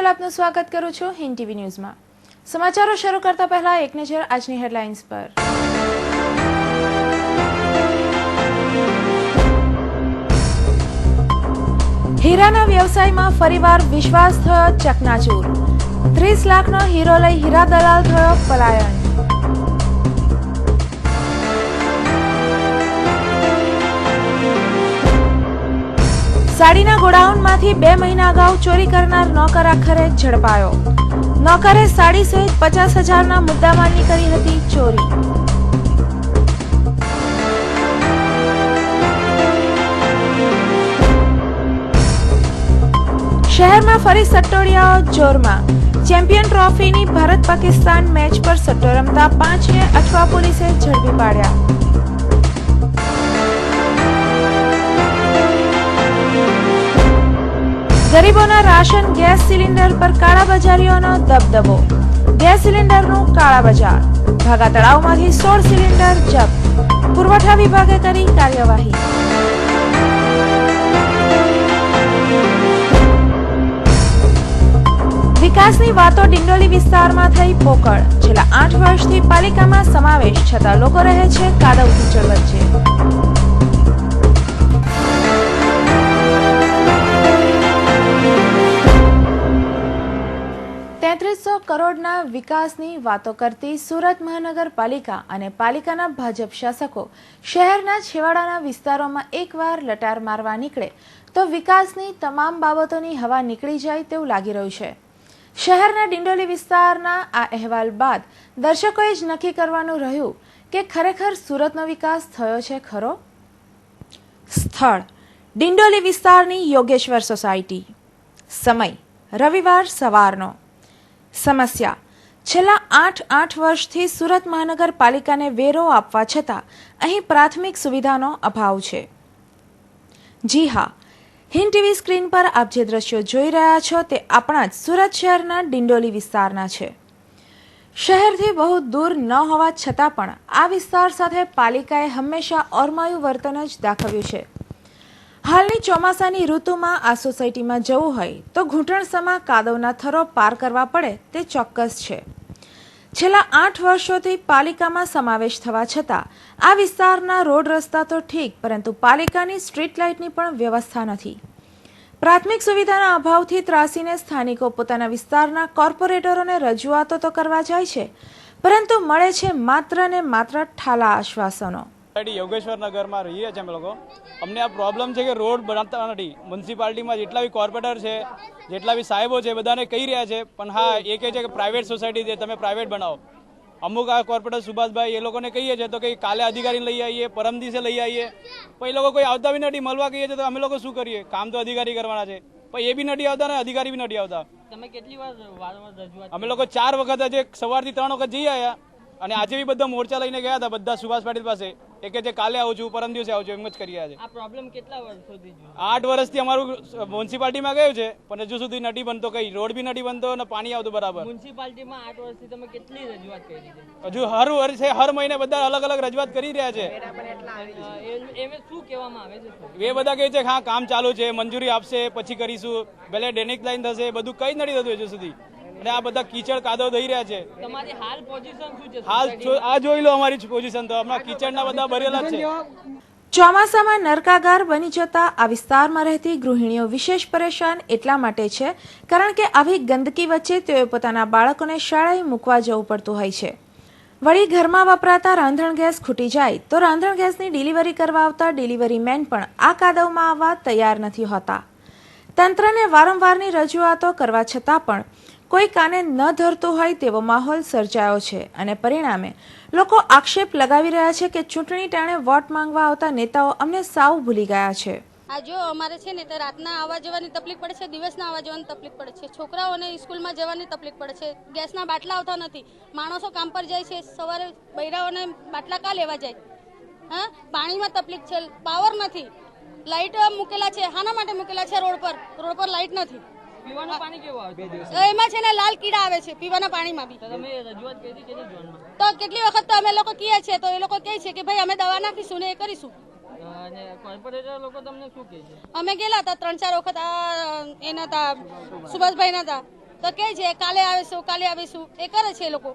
આપનું સ્વાગત કરું છું હિન્દ ટીવી ન્યૂઝમાં। સમાચારો શરૂ કરતા પહેલા એક નજર આજની હેડલાઇન્સ પર। હીરાના વ્યવસાયમાં ફરીવાર વિશ્વાસ થયો ચકનાચૂર। 30 લાખનો હીરો લઈ હીરા દલાલ થયો પલાયન। સાડીના ગોડાઉનમાંથી 2 મહિના અગાઉ ચોરી કરનાર નોકર આખરે ઝડપાયો। નોકરે સાડી સહિત 50,000ના મુદ્દામાલની કરી હતી ચોરી। શહેરમાં ફરી સટ્ટોડિયાઓ જોરમાં। ચેમ્પિયન ટ્રોફીની ભારત પાકિસ્તાન મેચ પર સટ્ટો રમતા 5ને અઠવા પોલીસે ઝડપી પાડ્યા। ગરીબોના રાશન ગેસ સિલિન્ડર પર કાળાબજારીઓનો દબદબો। ગેસ સિલિન્ડરનું કાળા બજાર। ભાગા તળાવમાંથી 16 સિલિન્ડર જપ્ત। પુરવઠા વિભાગે કરી કાર્યવાહી। વિકાસની વાતો ડિંડોલી વિસ્તારમાં થઈ પોકળ। છેલ્લા 8 વર્ષથી પાલિકામાં સમાવેશ છતાં લોકો રહે છે કાદવ કીચડ વચ્ચે। 3300 કરોડના વિકાસની વાતો કરતી સુરત મહાનગરપાલિકા અને પાલિકાના ભાજપ શાસકો શહેરના છેવાડાના વિસ્તારોમાં એકવાર લટાર મારવા નીકળે તો વિકાસની તમામ બાબતોની હવા નીકળી જાય તેવું લાગી રહ્યું છે। શહેરના ડિંડોલી વિસ્તારના આ અહેવાલ બાદ દર્શકોએ જ નક્કી કરવાનું રહ્યું કે ખરેખર સુરતનો વિકાસ થયો છે ખરો। સ્થળ ડિંડોલી વિસ્તારની યોગેશ્વર સોસાયટી। સમય રવિવાર સવારનો। સમસ્યા છેલ્લા 8 વર્ષથી સુરત મહાનગરપાલિકાને વેરો આપવા છતાં અહીં પ્રાથમિક સુવિધાનો અભાવ છે। જી હા, હિન્દ ટીવી સ્ક્રીન પર આપ જે દ્રશ્યો જોઈ રહ્યા છો તે આપણા જ સુરત શહેરના ડિંડોલી વિસ્તારના છે। શહેરથી બહુ દૂર ન હોવા છતાં પણ આ વિસ્તાર સાથે પાલિકાએ હંમેશા ઓરમાયું વર્તન જ દાખવ્યું છે। હાલની ચોમાસાની ઋતુમાં આ સોસાયટીમાં જવું હોય તો ઘૂંટણસમા કાદવના થરો પાર કરવા પડે તે ચોક્કસ છે। છેલ્લા 8 વર્ષોથી પાલિકામાં સમાવેશ થવા છતાં આ વિસ્તારના રોડ રસ્તા તો ઠીક, પરંતુ પાલિકાની સ્ટ્રીટ લાઇટની પણ વ્યવસ્થા નથી। પ્રાથમિક સુવિધાના અભાવથી ત્રાસીને સ્થાનિકો પોતાના વિસ્તારના કોર્પોરેટરોને રજૂઆતો તો કરવા જાય છે, પરંતુ મળે છે માત્ર ને માત્ર ઠાલા આશ્વાસનો। યોગેશ્વર નગરમાં રહીએ છીએ અમે લોકો। અમને આ પ્રોબ્લેમ છે કે રોડ બનાવતા નથી। મ્યુનિસિપાલિટીમાં જેટલા બી કોર્પોરેટર છે, જેટલા બી સાહેબો છે, બધાને કહી રહ્યા છે, પણ હા એ કહે છે કે પ્રાઇવેટ સોસાયટી છે, તમે પ્રાઇવેટ બનાવો। અમુક આ કોર્પોરેટર સુભાષભાઈ એ લોકોને કહીએ છીએ તો કે કાલે અધિકારીને લઈ આવીએ, પરમ દિવસે લઈ આવીએ, પણ એ લોકો કોઈ આવતા બી નથી। મળવા કહીએ છીએ તો અમે લોકો શું કરીએ? કામ તો અધિકારી કરવાના છે, પણ એ બી નથી આવતા ને અધિકારી બી નથી આવતા। તમે કેટલી વાર રજૂઆત? અમે લોકો 4 વખત આજે સવારથી 3 વખત જઈ આવ્યા અને આજે બી બધા મોરચા લઈને ગયા હતા બધા સુભાષ પાટીલ પાસે। એ કે કાલે આવું છું, પરમ દિવસે આવું છું, એમ જ કરી રહ્યા છે। આ પ્રોબ્લેમ કેટલા વર્ષોથી છે? 8 વર્ષથી અમારું મ્યુનિસિપાલિટીમાં ગયું છે, પણ હજુ સુધી નથી બનતો, કઈ રોડ બી નથી બનતો અને પાણી આવતું બરાબર। મ્યુનિસિપાલિટીમાં 8 વર્ષથી તમે કેટલી રજૂઆત કરી છે? હજુ હર વર્ષે હર મહિને બધા અલગ અલગ રજૂઆત કરી રહ્યા છે। એમ શું કહેવામાં આવે છે? એ બધા કહે છે હા કામ ચાલુ છે, મંજૂરી આપશે પછી કરીશું, ભલે ડેનિક લાઈન થશે, બધું કઈ નથી થતું હજુ સુધી। અને આ બધા કીચડ કાદવ થઈ રહ્યા છે। તમારી હાલ પોઝિશન શું છે? હાલ આ જોઈ લો અમારી પોઝિશન, તો હમણાં કીચડના બધા ભરેલા છે। ચોમાસામાં નરકાગાર બની જતા આ વિસ્તારમાં રહેતી ગૃહિણીઓ વિશેષ પરેશાન એટલા માટે છે કારણ કે આવી ગંદકી વચ્ચે તેઓ પોતાના બાળકોને શાળાએ મૂકવા જવું પડતું હોય છે। વળી ઘરમાં વપરાતા રાંધણ ગેસ ખૂટી જાય તો રાંધણ ગેસની ડિલિવરી કરવા આવતા ડિલિવરી મેન પણ આ કાદવમાં આવવા તૈયાર નથી હોતા। તંત્રને વારંવારની રજૂઆતો કરવા છતાં પણ કોઈ કાને ન ધરતું હોય તેવો માહોલ સર્જાયો છે અને પરિણામે લોકો આક્ષેપ લગાવી રહ્યા છે કે ચૂંટણી ટાણે વોટ માંગવા આવતા નેતાઓ અમને સાવ ભૂલી ગયા છે। આ જો અમારે છે ને તો રાતના આવવા જવાની તકલીફ પડે છે, દિવસના આવવા જવાની તકલીફ પડે છે, છોકરાઓને સ્કૂલમાં જવાની તકલીફ પડે છે, ગેસના બાટલા આવતા નથી, માણસો કામ પર જાય છે, સવારે બૈરાઓને બાટલા કા લેવા જાય? હા, પાણીમાં તકલીફ છે, પાવર નથી, લાઇટ મૂકેલા છે, શાના માટે મૂકેલા છે? રોડ પર લાઇટ નથી। પીવાનું પાણી કેવું આવે? એમાં છે ને લાલ કીડા આવે છે પીવાના પાણીમાં બી। તમે રજૂઆત કરી કેટલી ઝોનમાં? તો કેટલી વખત તો અમે લોકો કહીએ છીએ તો એ લોકો કહે છે કે ભાઈ અમે દવા નાખીશું ને એ કરીશું। અને કોર્પોરેટર લોકો તમને શું કહે છે? અમે ગયેલા હતા 3-4 વખત એના હતા સુભાષભાઈ ના હતા, તો કહે છે કાલે આવીશું એ કરે છે એ લોકો.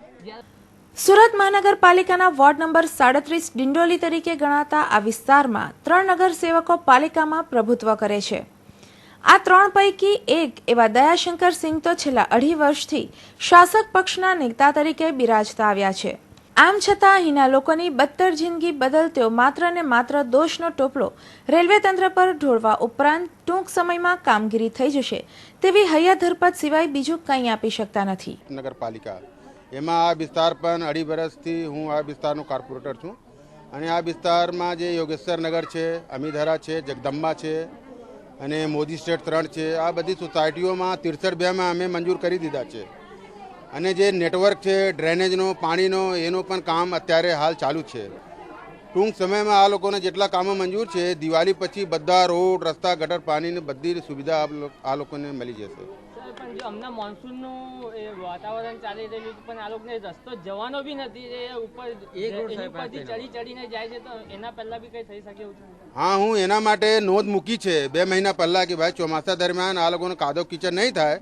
સુરત મહાનગરપાલિકાના વોર્ડ નંબર 37 ડિંડોલી તરીકે ગણાતા આ વિસ્તારમાં 3 નગરસેવકો પાલિકામાં પ્રભુત્વ કરે છે. આ 3 પૈકી એક એવા દયાશંકર સિંહ તો છેલ્લા 2.5 વર્ષથી શાસક પક્ષના નેતા તરીકે બિરાજતા આવ્યા છે. આમ છતાં અહીંના લોકોની બદતર જિંદગી બદલ તેઓ માત્ર ને માત્ર દોષનો ટોપલો રેલવે તંત્ર પર ઢોળવા ઉપરાંત ટૂંક સમયમાં કામગીરી થઈ જશે તેવી હૈયા ધરપત સિવાય બીજું કંઈ આપી શકતા નથી. નગરપાલિકા એમાં આ વિસ્તાર પણ 2.5 વર્ષથી હું આ વિસ્તારનો કોર્પોરેટર છું અને આ વિસ્તારમાં જે યોગેશ્વર નગર છે, અમીધરા છે, જગદંબા છે અને મોદી સ્ટ્રીટ 3 છે, આ બધી સોસાયટીઓમાં 63 અમે મંજૂર કરી દીધા છે અને જે નેટવર્ક છે, ડ્રેનેજનો, પાણીનો, એનો પણ કામ અત્યારે હાલ ચાલુ છે. ટૂંક સમયમાં આ લોકોને જેટલા કામો મંજૂર છે, દિવાળી પછી બધા રોડ, રસ્તા, ગટર, પાણીની બધી સુવિધા આ લોકોને મળી જશે. પણ જો હમણાં મોન્સૂનનું એ વાતાવરણ ચાલી રહ્યું છે પણ આ લોકોને રસ્તો જવાનો બી નથી, એ ઉપર ઉપરથી ચડીને જાય છે, તો એના પહેલા બી કંઈ થઈ શકે એવું છે? હા, હું એના માટે નોંધ મૂકી છે 2 મહિના પહેલાં કે ભાઈ ચોમાસા દરમિયાન આ લોકોને કાદવ કીચડ નહીં થાય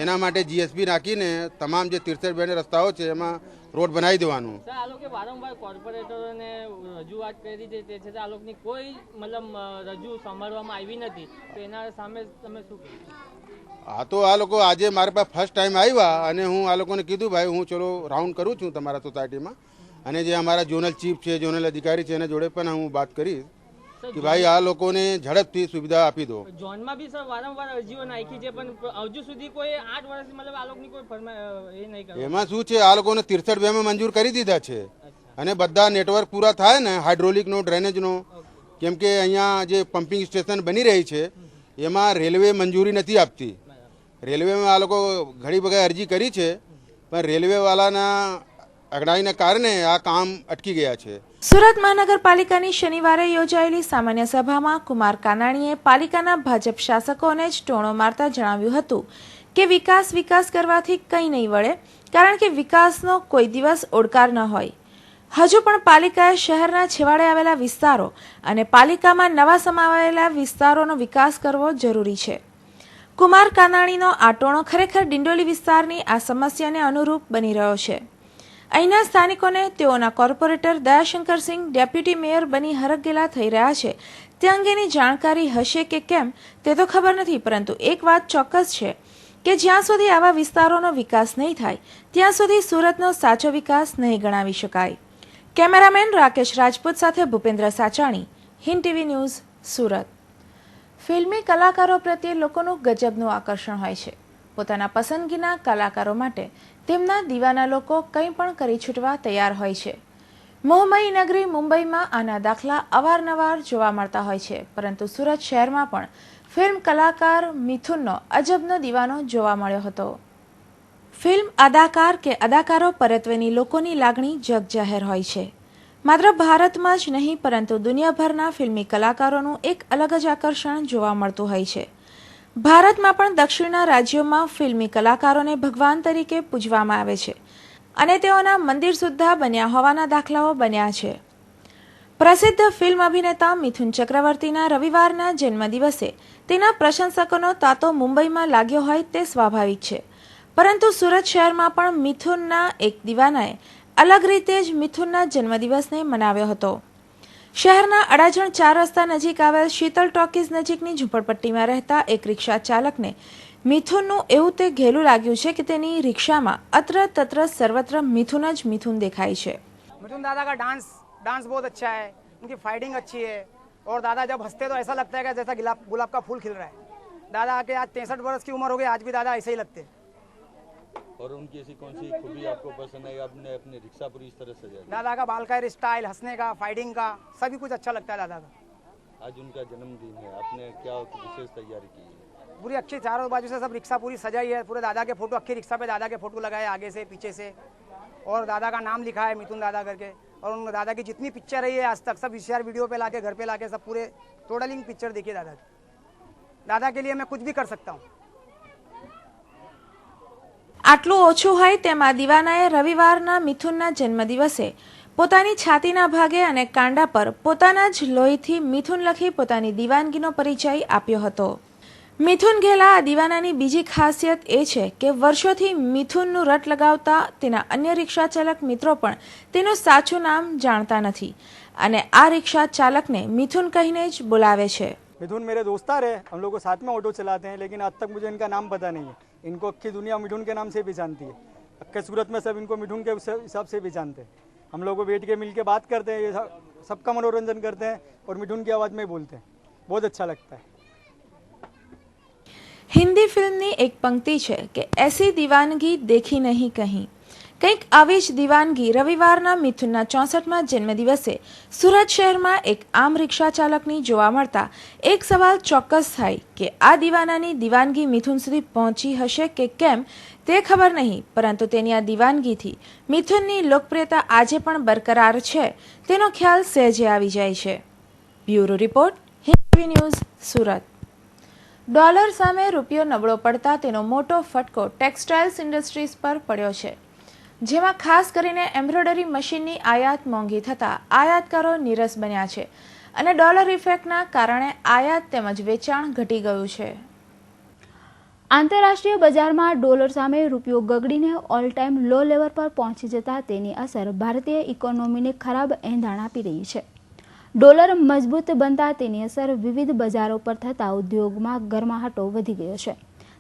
એના માટે જીએસબી નાખીને તમામ જે 63 રસ્તાઓ છે એમાં રોડ બનાવી દેવાનું. સર, આ લોકો વારંવાર કોર્પોરેટરોને રજૂઆત કરી છે, તે છતાં આ લોકોની કોઈ મતલબ રજૂ સાંભળવામાં આવી નથી, તો એના સામે તમે શું કહો? હા, તો આ લોકો આજે મારી પાસે ફર્સ્ટ ટાઈમ આવ્યા અને હું આ લોકોને કીધું ભાઈ હું ચલો રાઉન્ડ કરું છું તમારા સોસાયટીમાં અને જે અમારા ઝોનલ ચીફ છે, ઝોનલ અધિકારી છે એના જોડે પણ હું વાત કરીશ કે ભાઈ આ લોકોને ઝડપથી સુવિધા આપી દો. ઝોનમાં બી સર વારંવાર અરજીઓ નાખી છે પણ હજુ સુધી કોઈ 8 વર્ષ મતલબ આ લોકોની કોઈ એ નહીં કરે. એમાં શું છે, આ લોકોને 63 મંજૂર કરી દીધા છે અને બધા નેટવર્ક પૂરા થાય ને હાઇડ્રોલિકનો, ડ્રેનેજનો, કેમ કે અહીંયા જે પમ્પિંગ સ્ટેશન બની રહી છે એમાં રેલવે મંજૂરી નથી આપતી. રેલવેમાં આ લોકો ઘણી વખત અરજી કરી છે પણ રેલવેવાળાના અગડાઈના કારણે આ કામ અટકી ગયા છે. સુરત મહાનગરપાલિકાની શનિવારે યોજાયેલી સામાન્ય સભામાં કુમાર કાનાણીએ પાલિકાના ભાજપ શાસકોને જ ટોણો મારતા જણાવ્યું હતું કે વિકાસ કરવાથી કંઈ નહીં વળે, કારણ કે વિકાસનો કોઈ દિવસ ઓડકાર ન હોય. હજુ પણ પાલિકાએ શહેરના છેવાડે આવેલા વિસ્તારો અને પાલિકામાં નવા સમાવાયેલા વિસ્તારોનો વિકાસ કરવો જરૂરી છે. કુમાર કાનાણીનો આ ટોણો ખરેખર ડિંડોલી વિસ્તારની આ સમસ્યાને અનુરૂપ બની રહ્યો છે. અહીંના સ્થાનિકોને તેઓના કોર્પોરેટર દયાશંકરસિંહ ડેપ્યુટી મેયર બની હરખઘેલા થઈ રહ્યા છે તે અંગેની જાણકારી હશે કે કેમ તે તો ખબર નથી, પરંતુ એક વાત ચોક્કસ છે કે જ્યાં સુધી આવા વિસ્તારોનો વિકાસ નહીં થાય ત્યાં સુધી સુરતનો સાચો વિકાસ નહીં ગણાવી શકાય. કેમેરામેન રાકેશ રાજપૂત સાથે ભૂપેન્દ્ર સાચાણી, હિન્દ ટીવી ન્યૂઝ, સુરત. ફિલ્મી કલાકારો પ્રત્યે લોકોનું ગજબનું આકર્ષણ હોય છે. પોતાના પસંદગીના કલાકારો માટે તેમના દીવાના લોકો કંઈ પણ કરી છૂટવા તૈયાર હોય છે. મોહમય નગરી મુંબઈમાં આના દાખલા અવારનવાર જોવા મળતા હોય છે, પરંતુ સુરત શહેરમાં પણ ફિલ્મ કલાકાર મિથુનનો અજબનો દીવાનો જોવા મળ્યો હતો. ફિલ્મ અદાકાર કે અદાકારો પરત્વેની લોકોની લાગણી જગજાહેર હોય છે. માત્ર ભારતમાં જ નહીં પરંતુ દુનિયાભરના ફિલ્મી કલાકારોનું એક અલગ જ આકર્ષણ જોવા મળતું હોય છે. ભારતમાં પણ દક્ષિણના રાજ્યોમાં ફિલ્મી કલાકારોને ભગવાન તરીકે પૂજવામાં આવે છે અને તેઓના મંદિર સુદ્ધા બન્યા હોવાના દાખલાઓ બન્યા છે. પ્રસિદ્ધ ફિલ્મ અભિનેતા મિથુન ચક્રવર્તીના રવિવારના જન્મદિવસે તેના પ્રશંસકોનો તાતો મુંબઈમાં લાગ્યો હોય તે સ્વાભાવિક છે, પરંતુ સુરત શહેરમાં પણ મિથુનના એક દીવાનાએ અલગ રીતે જ મિથુનના જન્મદિવસને મનાવ્યો હતો. શહેરના અડાજણ 4 રસ્તા નજીક આવેલ શીતલ ટોકીઝ નજીકની ઝૂંપડપટ્ટીમાં રહેતા એક રિક્ષા ચાલકને મિથુનનું એવું તે ઘેલું લાગ્યું છે કે તેની રિક્ષામાં અત્ર તત્ર સર્વત્ર મિથુન જ મિથુન દેખાય છે. मिथुन दादा का डांस बहुत अच्छा है, उनकी फाइटिंग अच्छी है और दादा जब हंसते तो ऐसा लगता है कि जैसा गुलाब का फूल खिल रहा है. दादा के आज 63 वर्ष की उम्र हो गई, आज भी दादा ऐसे ही लगते हैं. और उनकी ऐसी कौन सी खूबी आपको पसंद है, आपने अपनी रिक्शा पूरी इस तरह सजाई? दादा का बाल का स्टाइल, हंसने का, फाइटिंग का, सभी कुछ अच्छा लगता है दादा का. आज उनका जन्मदिन है, आपने क्या विशेष तैयारी की है? पूरी अच्छी चारों बाजू से सब रिक्शा पूरी सजाई है, पूरे दादा के फोटो, अक्की रिक्शा पे दादा के फोटो लगाए आगे से पीछे से, और दादा का नाम लिखा है मिथुन दादा करके. और उन दादा की जितनी पिक्चर रही है आज तक सब VCR वीडियो पे लाके घर पे लाके सब पूरे टोटलिंग पिक्चर देखिए दादा की. दादा के लिए मैं कुछ भी कर सकता हूँ. આટલું ઓછું હોય તેમાં દીવાનાએ રવિવારના મિથુનના જન્મદિવસે પોતાની છાતીના ભાગે અને કાંડા પર પોતાના જ લોહીથી મિથુન લખી પોતાની દીવાનગીનો પરિચય આપ્યો હતો. મિથુન ઘેલા આ દીવાનાની બીજી ખાસિયત એ છે કે વર્ષોથી મિથુનનું રટ લગાવતા તેના અન્ય રિક્ષા ચાલક મિત્રો પણ તેનું સાચું નામ જાણતા નથી અને આ રિક્ષા ચાલકને મિથુન કહીને જ બોલાવે છે. मिथुन मेरे दोस्तार है, हम लोग को साथ में ऑटो चलाते हैं, लेकिन आज तक मुझे इनका नाम पता नहीं है. इनको अक्की दुनिया मिथुन के नाम से पहचानती है. अक्के सूरत में सब इनको मिथुन के हिसाब से पहचानते हैं. हम लोग को बैठ के मिल के बात करते हैं, ये सबका मनोरंजन करते हैं और मिथुन की आवाज़ में बोलते हैं. बहुत अच्छा लगता है. હિન્દી ફિલ્મની એક પંક્તિ છે કે એસી દીવાનગી દેખી નહીં કહી. કંઈક આવી જ દીવાનગી રવિવારના મિથુનના 64મા જન્મદિવસે સુરત શહેરમાં એક આમ રિક્ષા ચાલકની જોવા મળતા એક સવાલ ચોક્કસ થાય કે આ દીવાનાની દીવાનગી મિથુન સુધી પહોંચી હશે કે કેમ તે ખબર નહીં, પરંતુ તેની આ દીવાનગીથી મિથુનની લોકપ્રિયતા આજે પણ બરકરાર છે તેનો ખ્યાલ સહેજે આવી જાય છે. Bureau report, Hindi news, Surat. Dollar સામે રૂપિયો નબળો પડતા તેનો મોટો ફટકો ટેક્સટાઇલ્સ ઇન્ડસ્ટ્રીઝ પર પડ્યો છે, જેમાં ખાસ કરીને એમ્બ્રોઇડરી મશીનની આયાત મોંઘી થતાં આયાતકારો નીરસ બન્યા છે અને ડોલર ઇફેક્ટના કારણે આયાત તેમજ વેચાણ ઘટી ગયું છે. આંતરરાષ્ટ્રીય બજારમાં ડોલર સામે રૂપિયો ગગડીને ઓલ ટાઈમ લો લેવલ પર પહોંચી જતા તેની અસર ભારતીય ઇકોનોમીને ખરાબ એંધાણ આપી રહી છે. ડોલર મજબૂત બનતા તેની અસર વિવિધ બજારો પર થતા ઉદ્યોગમાં ગરમાહટો વધી ગયો છે.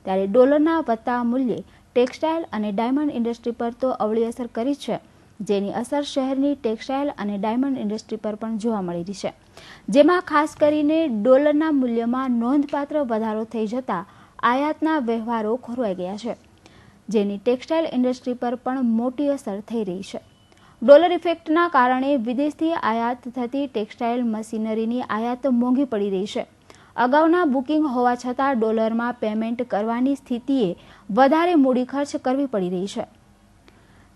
ત્યારે ડોલરના વધતા મૂલ્યે ટેક્સટાઇલ અને ડાયમંડ ઇન્ડસ્ટ્રી પર તો અવળી અસર કરી છે, જેની અસર શહેરની ટેક્સટાઇલ અને ડાયમંડ ઇન્ડસ્ટ્રી પર પણ જોવા મળી રહી છે, જેમાં ખાસ કરીને ડોલરના મૂલ્યમાં નોંધપાત્ર વધારો થઈ જતા આયાતના વ્યવહારો ખોરવાઈ ગયા છે, જેની ટેક્સટાઇલ ઇન્ડસ્ટ્રી પર પણ મોટી અસર થઈ રહી છે. ડોલર ઇફેક્ટના કારણે વિદેશથી આયાત થતી ટેક્સટાઇલ મશીનરીની આયાત મોંઘી પડી રહી છે. અગાઉના બુકિંગ હોવા છતાં ડોલરમાં પેમેન્ટ કરવાની સ્થિતિએ વધારે મૂડી ખર્ચ કરવી પડી રહી છે,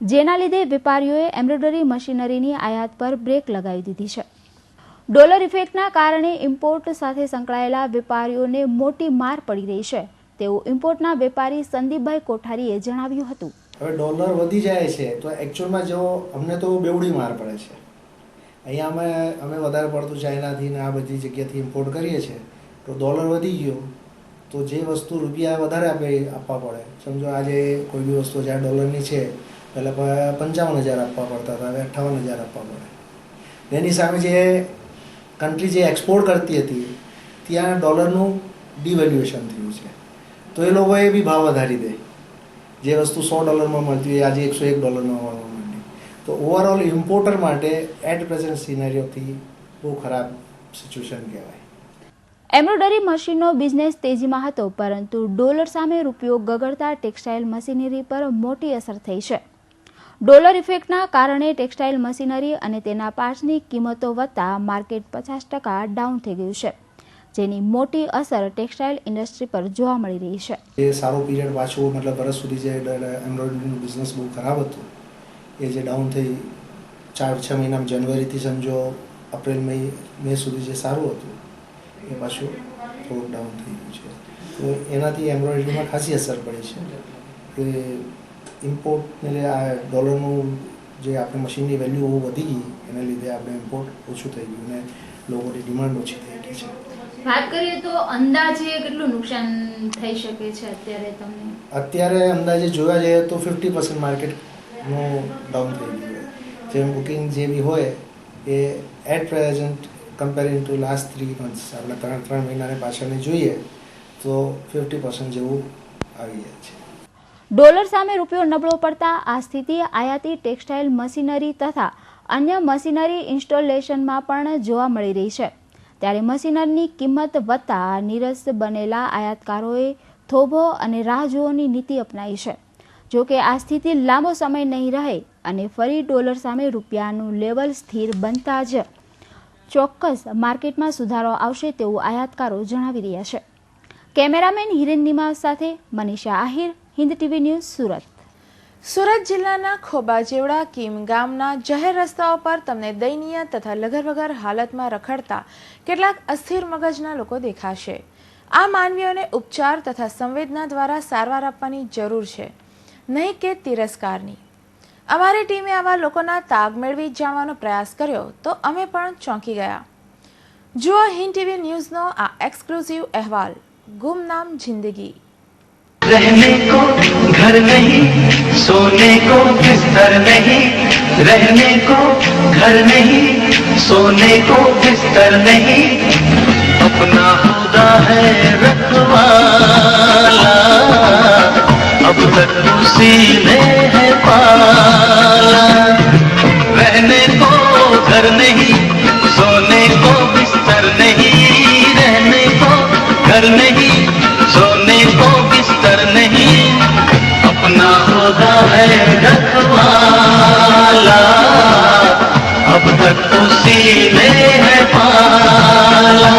જેના લીધે વેપારીઓએ એમ્બ્રોઇડરી મશીનરીની આયાત પર બ્રેક લગાવી દીધી છે. ડોલર ઇફેક્ટના કારણે ઇમ્પોર્ટ સાથે સંકળાયેલા વેપારીઓને મોટી માર પડી રહી છે, તેવું ઇમ્પોર્ટના વેપારી સંદીપભાઈ કોઠારીએ જણાવ્યું હતું. હવે ડોલર વધી જાય છે તો એકચ્યુઅલમાં જો અમને તો બેવડી માર પડે છે. અહીંયા અમે વધારે પડતું ચાઇનાથી ને આ બધી જગ્યાથી ઇમ્પોર્ટ કરીએ છીએ, તો ડોલર વધી ગયો તો જે વસ્તુ રૂપિયા વધારે આપવા પડે. સમજો આજે કોઈ બી વસ્તુ જ્યાં ડોલરની છે પહેલાં 55,000 આપવા પડતા હતા, હવે 58,000 આપવા પડે. એની સામે જે કન્ટ્રી જે એક્સપોર્ટ કરતી હતી ત્યાં ડોલરનું ડિવેલ્યુએશન થયું છે, તો એ લોકોએ બી ભાવ વધારી દે. જે વસ્તુ $100 મળતી હોય આજે $101 મળવા માંડી. તો ઓવરઓલ ઇમ્પોર્ટર માટે એટ પ્રેઝન્ટ સિનેરિયોથી બહુ ખરાબ સિચ્યુએશન કહેવાય. એમ્બ્રોઇડરી મશીનનો બિઝનેસ તેજીમાં હતો, પરંતુ ડોલર સામે રૂપિયો ગગડતા ટેક્સટાઇલ મશીનરી પર મોટી અસર થઈ છે. ડોલર ઇફેક્ટના કારણે ટેક્સટાઇલ મશીનરી અને તેના પાર્ટ્સની કિંમતો વધતા માર્કેટ 50% ડાઉન થઈ ગયું છે, જેની મોટી અસર ટેક્સટાઇલ ઇન્ડસ્ટ્રી પર જોવા મળી રહી છે. એ સારો પીરિયડ પાછો મતલબ વર્ષ સુધી જે એમ્બ્રોઇડરીનું બિઝનેસ બહુ ખરાબ હતું એ જે ડાઉન થઈ 4-6 મહિનામાં જાન્યુઆરીથી સમજો એપ્રિલ મે સુધી જે સારું હતું એ પાછું થોડુંક ડાઉન થઈ ગયું છે. તો એનાથી એમ્બ્રોઇડરીમાં ખાસી અસર પડી છે કે ઇમ્પોર્ટને આ ડોલરનું જે આપણે મશીનની વેલ્યુ બહુ વધી ગઈ, એના લીધે આપણે ઇમ્પોર્ટ ઓછું થઈ ગયું અને લોકોની ડિમાન્ડ ઓછી થઈ ગઈ છે. વાત કરીએ તો અંદાજે કેટલું નુકસાન થઈ શકે છે અત્યારે તમને? અત્યારે અંદાજે જોવા જઈએ તો 50% માર્કેટનું ડાઉન થઈ ગયું. જેમ બુકિંગ જે બી હોય એ at present comparing to last 3 months આપણે 3 મહિનાને પાછળને જોઈએ તો 50% જેવું આવી જાય છે. ડોલર સામે રૂપિયો નબળો પડતા આ સ્થિતિ આયાતી ટેક્સટાઇલ મશીનરી તથા અન્ય મશીનરી ઇન્સ્ટોલેશનમાં પણ જોવા મળી રહી છે. ત્યારે મશીનરીની કિંમત વધતા નીરસ બનેલા આયાતકારોએ થોભો અને રાહ જોવાની નીતિ અપનાવી છે. જોકે આ સ્થિતિ લાંબો સમય નહીં રહે અને ફરી ડોલર સામે રૂપિયાનું લેવલ સ્થિર બનતા જ ચોક્કસ માર્કેટમાં સુધારો આવશે તેવું આયાતકારો જણાવી રહ્યા છે. કેમેરામેન હિરેન નિમાવ સાથે મનીષા આહિર, હિન્દ ટીવી ન્યૂઝ, સુરત. સુરત જિલ્લાના ખોબા જેવડા કીમ ગામના જાહેર રસ્તાઓ પર તમને દયનીય તથા લગર વગર હાલતમાં રખડતા કેટલાક અસ્થિર મગજના લોકો દેખાશે. આ માનવીઓને ઉપચાર તથા સંવેદના દ્વારા સારવાર આપવાની જરૂર છે, નહીં કે તિરસ્કારની. અમારી ટીમે આવા લોકોના તાગ મેળવી જાણવાનો પ્રયાસ કર્યો તો અમે પણ ચોંકી ગયા. જુઓ હિન્દ ટીવી ન્યૂઝનો આ એક્સક્લુઝિવ અહેવાલ. ગુમનામ જિંદગી. रहने को घर नहीं, सोने को बिस्तर नहीं, रहने को घर नहीं, सोने को बिस्तर नहीं, अपना खुदा है रखवाला, अब तक उसी ने है पाला, रहने को घर नहीं, सोने को बिस्तर नहीं, रहने को घर नहीं, सोने को बिस्तर नहीं, अपना खुदा है रखवाला, अब तक उसी ने है पाला.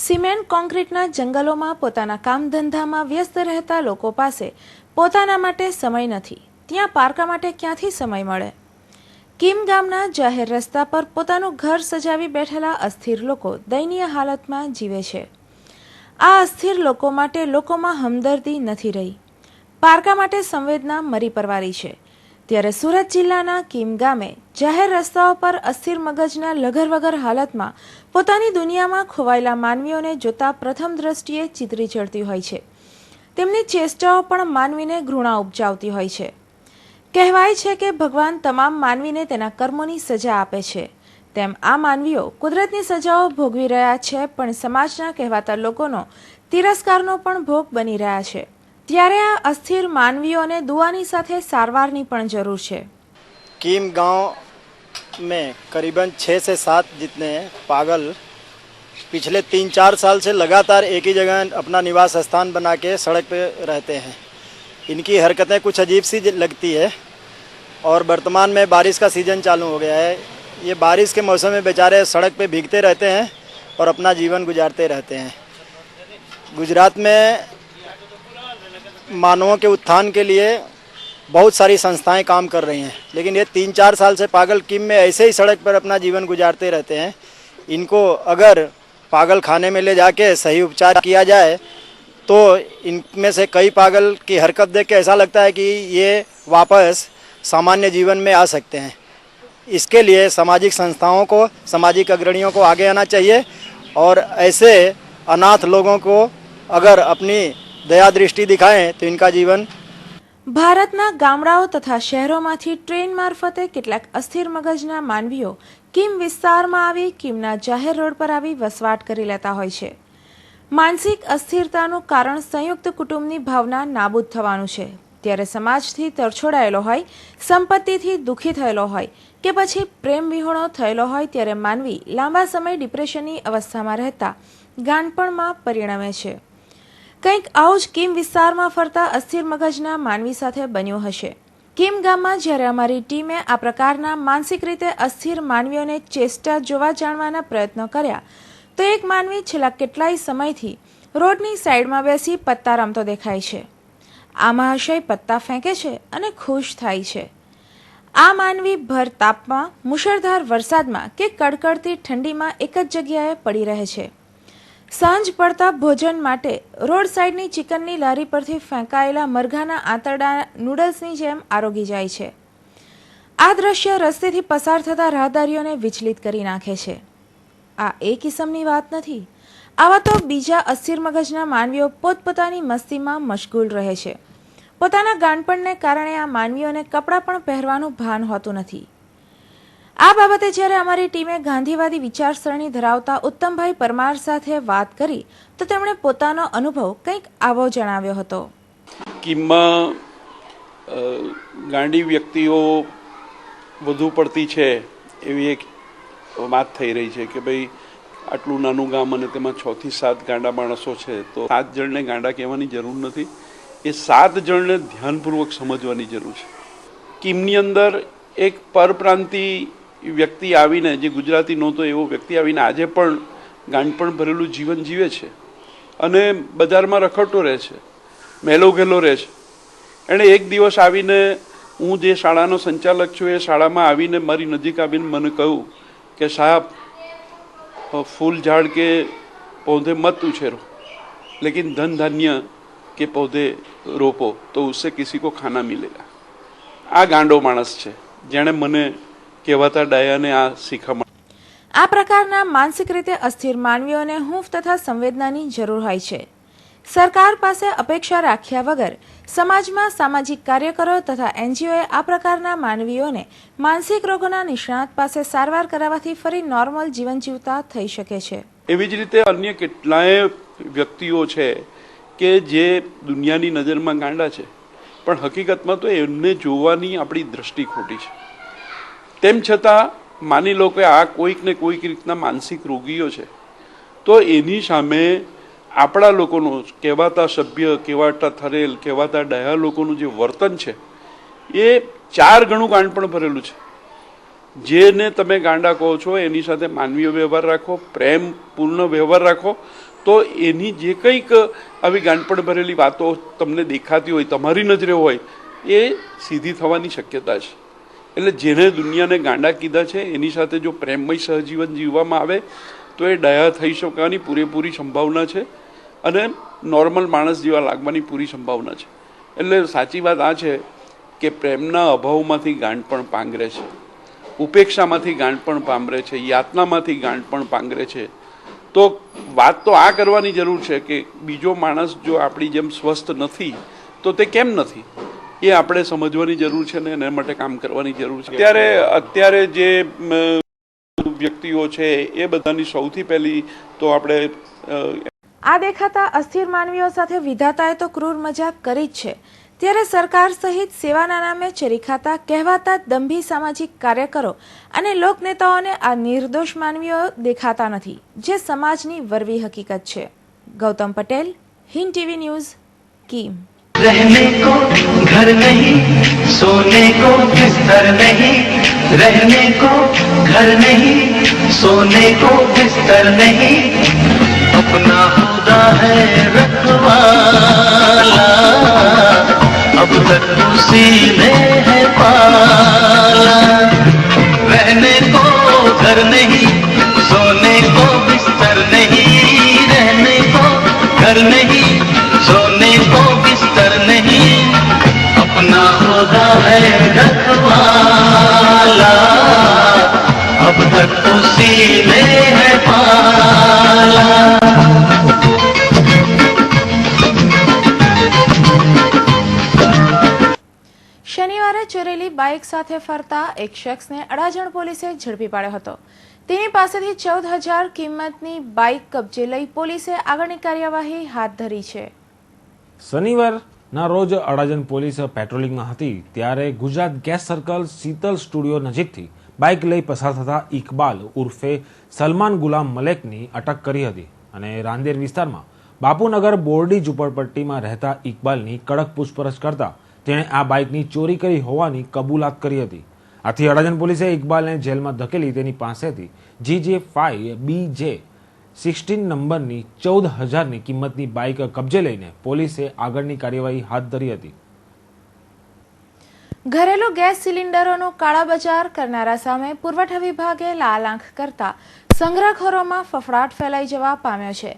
સિમેન્ટ કોન્ક્રીટના જંગલોમાં પોતાના કામ ધંધામાં વ્યસ્ત રહેતા લોકો પાસે પોતાના માટે સમય નથી. ત્યાં પાર્કા માટે ક્યાંથી સમય મળે? કીમ ગામના જાહેર રસ્તા પર પોતાનું ઘર સજાવી બેઠેલા અસ્થિર લોકો દયનીય હાલતમાં જીવે છે. આ અસ્થિર લોકો માટે લોકોમાં હમદર્દી નથી રહી. પાર્કા માટે સંવેદના મરી પરવારી છે. ત્યારે સુરત જિલ્લાના કીમ ગામે જાહેર રસ્તાઓ પર અસ્થિર મગજના લગર વગર હાલતમાં પોતાની દુનિયામાં ખોવાયેલા માનવીઓને જોતા પ્રથમ દ્રષ્ટિએ ચિતરી ચડતી હોય છે. તેમની ચેષ્ટાઓ પણ માનવીને ઘૃણા ઉપજાવતી હોય છે. કહેવાય છે કે ભગવાન તમામ માનવીને તેના કર્મોની સજા આપે છે. તેમ આ માનવીઓ કુદરતની સજાઓ ભોગવી રહ્યા છે, પણ સમાજના કહેવાતા લોકોનો તિરસ્કારનો પણ ભોગ બની રહ્યા છે. ત્યારે આ અસ્થિર માનવીઓને દુઆની સાથે સારવારની પણ જરૂર છે. कीम गांव में करीबन 6 से 7 जितने पागल पिछले 3-4 साल से लगातार एक ही जगह अपना निवास स्थान बना के सड़क पे रहते हैं. इनकी हरकतें कुछ अजीब सी लगती है और वर्तमान में बारिश का सीज़न चालू हो गया है. ये बारिश के मौसम में बेचारे सड़क पे भीगते रहते हैं और अपना जीवन गुजारते रहते हैं. गुजरात में मानवों के उत्थान के लिए बहुत सारी संस्थाएं काम कर रही हैं, लेकिन ये 3-4 साल से पागल कीम में ऐसे ही सड़क पर अपना जीवन गुजारते रहते हैं. इनको अगर पागल खाने में ले जाके सही उपचार किया जाए तो इनमें से कई पागल की हरकत देख के ऐसा लगता है कि ये वापस सामान्य जीवन में आ सकते हैं. इसके लिए सामाजिक संस्थाओं को, सामाजिक अग्रणियों को आगे आना चाहिए और ऐसे अनाथ लोगों को अगर अपनी दया दृष्टि दिखाएं तो इनका जीवन. ભારતના ગામડાઓ તથા શહેરોમાંથી ટ્રેન મારફતે કેટલાક અસ્થિર મગજના માનવીઓ કીમ વિસ્તારમાં આવી કીમના જાહેર રોડ પર આવી વસવાટ કરી લેતા હોય છે. માનસિક અસ્થિરતાનું કારણ સંયુક્ત કુટુંબની ભાવના નાબૂદ થવાનું છે. ત્યારે સમાજથી તરછોડાયેલો હોય, સંપત્તિથી દુઃખી થયેલો હોય કે પછી પ્રેમ વિહોણો થયેલો હોય ત્યારે માનવી લાંબા સમય ડિપ્રેશનની અવસ્થામાં રહેતા ગાંડપણમાં પરિણમે છે. કંઈક આવું જ કીમ વિસ્તારમાં ફરતા અસ્થિર મગજના માનવી સાથે બન્યું હશે. કીમ ગામમાં જ્યારે અમારી ટીમે આ પ્રકારના માનસિક રીતે અસ્થિર માનવીઓને ચેષ્ટા જોવા જાણવાના પ્રયત્નો કર્યા તો એક માનવી છેલ્લા કેટલાય સમયથી રોડની સાઈડમાં બેસી પત્તા રમતો દેખાય છે. આ મહાશય પત્તા ફેંકે છે અને ખુશ થાય છે. આ માનવી ભર તાપમાં, મુશળધાર વરસાદમાં કે કડકડતી ઠંડીમાં એક જ જગ્યાએ પડી રહે છે. સાંજ પડતા ભોજન માટે રોડ સાઈડની ચિકનની લારી પરથી ફેંકાયેલા મરઘાના આંતરડા નૂડલ્સની જેમ આરોગી જાય છે. આ દ્રશ્ય રસ્તેથી પસાર થતા રાહદારીઓને વિચલિત કરી નાખે છે. આ એક કિસ્મની વાત નથી. આવા તો બીજા અસ્થિર મગજના માનવીઓ પોતપોતાની મસ્તીમાં મશગુલ રહે છે. પોતાના ગાંડપણને કારણે આ માનવીઓને કપડાં પણ પહેરવાનું ભાન હોતું નથી. આ બાબતે જ્યારે અમારી ટીમે ગાંધીવાદી વિચારસરણી ધરાવતા ઉત્તમભાઈ પરમાર સાથે વાત કરી તો તેમણે પોતાનો અનુભવ કંઈક આવો જણાવ્યો હતો. કીમમાં ગાંડી વ્યક્તિઓ વધુ પડતી છે એવી એક વાત થઈ રહી છે કે ભાઈ આટલું નાનું ગામ અને તેમાં 6 થી 7 ગાંડા માણસો છે તો 7 જણને ગાંડા કહેવાની જરૂર નથી. એ 7 જણને ધ્યાનપૂર્વક સમજવાની જરૂર છે. કીમની અંદર એક પરપ્રાંતિ વ્યક્તિ આવીને, જે ગુજરાતી નહોતો એવો વ્યક્તિ આવીને આજે પણ ગાંડપણ ભરેલું જીવન જીવે છે અને બજારમાં રખડતો રહે છે, મેલો ગેલો રહે છે. એણે એક દિવસ આવીને, હું જે શાળાનો સંચાલક છું એ શાળામાં આવીને મારી નજીક આવીને મને કહ્યું કે સાहब फूल झाड़ के पौधे मत उछेरो, लेकिन धन धान्य के पौधे रोपो तो उससे किसी को खाना मिलेगा. આ ગાંડો માણસ છે જેણે મને કહેવાતા ડાયાને આ શિખામણ. આ પ્રકારના માનસિક રીતે અસ્થિર માનવીઓને હૂંફ તથા સંવેદનાની જરૂર હોય છે. સરકાર પાસે અપેક્ષા રાખ્યા વગર સમાજમાં સામાજિક કાર્યકરો તથા એનજીઓએ આ પ્રકારના માનવીઓને માનસિક રોગોના નિષ્ણાત પાસે સારવાર કરાવવાથી ફરી નોર્મલ જીવન જીવતા થઈ શકે છે. એવી જ રીતે અન્ય કેટલાય વ્યક્તિઓ છે કે જે દુનિયાની નજરમાં ગાંડા છે, પણ હકીકતમાં તો એમને જોવાની આપણી દ્રષ્ટિ ખોટી છે. તેમ છતાં માની લો કે આ કોઈક ને કોઈક રીતના માનસિક રોગીઓ છે, તો એની સામે આપણા લોકોનું કહેવાતા સભ્ય, કહેવાતા થરેલ, કહેવાતા ડાયા લોકોનું જે વર્તન છે એ 4 ગણું ગાંડપણ ભરેલું છે. જેને તમે ગાંડા કહો છો એની સાથે માનવીય વ્યવહાર રાખો, પ્રેમપૂર્ણ વ્યવહાર રાખો, તો એની જે કંઈક આવી ગાંડપણ ભરેલી વાતો તમને દેખાતી હોય, તમારી નજરે હોય, એ સીધી થવાની શક્યતા છે. એટલે જેને દુનિયાને ગાંડા કીધા છે એની સાથે જો પ્રેમમય સહજીવન જીવવામાં આવે તો એ ડાયા થઈ શકવાની પૂરેપૂરી સંભાવના છે અને નોર્મલ માણસ જેવા લાગવાની પૂરી સંભાવના છે. એટલે સાચી વાત આ છે કે પ્રેમના અભાવમાંથી ગાંડપણ પાંગરે છે, ઉપેક્ષામાંથી ગાંડપણ પાંગરે છે, યાતનામાંથી ગાંડપણ પાંગરે છે. તો વાત તો આ કરવાની જરૂર છે કે બીજો માણસ જો આપણી જેમ સ્વસ્થ નથી તો તે કેમ નથી, એ આપણે સમજવાની જરૂર છે ને એના માટે કામ કરવાની જરૂર છે. અત્યારે જે વ્યક્તિઓ છે એ બધાની સૌથી પહેલી તો આપણે આ દેખાતા અસ્થિર માનવીઓ સાથે વિધાતાએ તો ક્રૂર મજાક કરી જ છે. ત્યારે સરકાર સહિત સેવાના નામે ચરી ખાતા કહેવાતા દંભી સામાજિક કાર્યકરો અને લોકનેતાઓને આ નિર્દોષ માનવીઓ દેખાતા નથી, જે સમાજની વરવી હકીકત છે. Gautam Patel, Hind TV news, Kim. रहने को घर नहीं, सोने को बिस्तर नहीं, रहने को घर नहीं, सोने को बिस्तर नहीं, अपना खुदा है रखवाला, अब तक उसी ने है पाला. रहने को घर नहीं, सोने को बिस्तर नहीं, रहने को घर नहीं, सोने को बिस्तर नहीं, अपना खुदा है रखवाला, अब तक उसी ने है पाला. શનિવારે ચોરેલી બાઇક સાથે ફરતા એક શખ્સને અડાજણ પોલીસે ઝડપી પાડ્યો હતો. તેની પાસેથી 14,000 કિંમતની બાઇક કબજે લઈ પોલીસે આગળની કાર્યવાહી હાથ ધરી છે. શનિવારના રોજ અડાજણ પોલીસ પેટ્રોલિંગમાં હતી ત્યારે Gujarat gas circle Sheetal studio નજીકથી બાઇક લઈ પસાર થતા ઇકબાલ ઉર્ફે સલમાન ગુલામ મલેકની અટક કરી હતી અને રાંદેર વિસ્તારમાં બાપુનગર બોરડી ઝુંપડપટ્ટીમાં રહેતા ઇકબાલની કડક પૂછપરછ કરતા તેણે આ બાઇકની ચોરી કરી હોવાની કબૂલાત કરી હતી. આથી અડાજણ પોલીસે ઇકબાલને જેલમાં ધકેલી તેની પાસેથી GJ5BJ16 નંબરની 14,000ની કિંમતની બાઇક કબજે લઈને પોલીસે આગળની કાર્યવાહી હાથ ધરી હતી. ઘરેલું ગેસ સિલિન્ડરોનું કાળાબજાર કરનારા સામે પુરવઠા વિભાગે લાલ આંખ કરતા સંગ્રહખોરોમાં ફફડાટ ફેલાઈ જવા પામ્યો છે.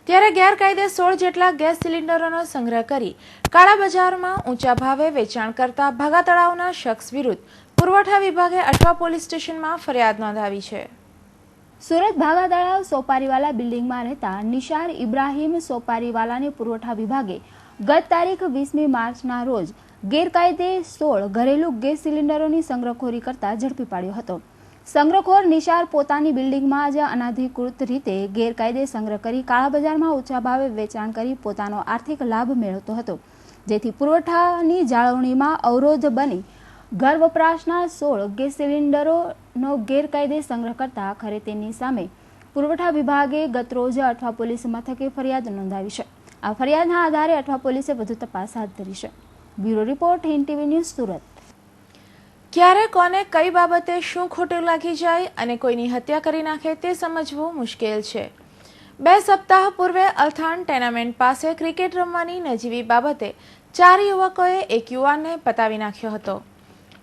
ત્યારે ગેરકાયદે 16 જેટલા ગેસ સિલિન્ડરોનો સંગ્રહ કરી કાળાબજારમાં ઊંચા ભાવે વેચાણ કરતા ભાગા તળાવના શખ્સ વિરુદ્ધ પુરવઠા વિભાગે અઠવા પોલીસ સ્ટેશનમાં ફરિયાદ નોંધાવી છે. સુરત ભાગા તળાવ સોપારીવાલા બિલ્ડિંગમાં રહેતા નિશાર ઇબ્રાહીમ સોપારીવાલાને પુરવઠા વિભાગે ગત તારીખ 20મી માર્ચના રોજ ગેરકાયદે 16 ઘરેલું ગેસ સિલિન્ડરોની સંગ્રહખોરી કરતા ઝડપી પાડ્યો હતો. સંગ્રહખોર નિશાર પોતાની બિલ્ડિંગમાં જ અનધિકૃત રીતે ગેરકાયદે સંગ્રહ કરી કાળાબજારમાં ઊંચા ભાવે વેચાણ કરી પોતાનો આર્થિક લાભ મેળવતો હતો, જેથી પુરવઠાની જાળવણીમાં અવરોધ બની ઘર વપરાશના 16 ગેસ સિલિન્ડરોનો ગેરકાયદે સંગ્રહ કરતા આખરે તેની સામે પુરવઠા વિભાગે ગતરોજ અઠવા પોલીસ મથકે ફરિયાદ નોંધાવી છે. આ ફરિયાદના આધારે અઠવા પોલીસે વધુ તપાસ હાથ ધરી છે. Bureau report, Hind TV news, Surat. ક્યારે કોને કઈ બાબતે શું ખોટું લાગી જાય અને કોઈની હત્યા કરી નાખે તે સમજવું મુશ્કેલ છે. 2 સપ્તાહ પૂર્વે અલથાણ ટેનામેન્ટ પાસે ક્રિકેટ રમવાની નજીવી બાબતે 4 યુવકોએ એક યુવાનને પતાવી નાખ્યો હતો.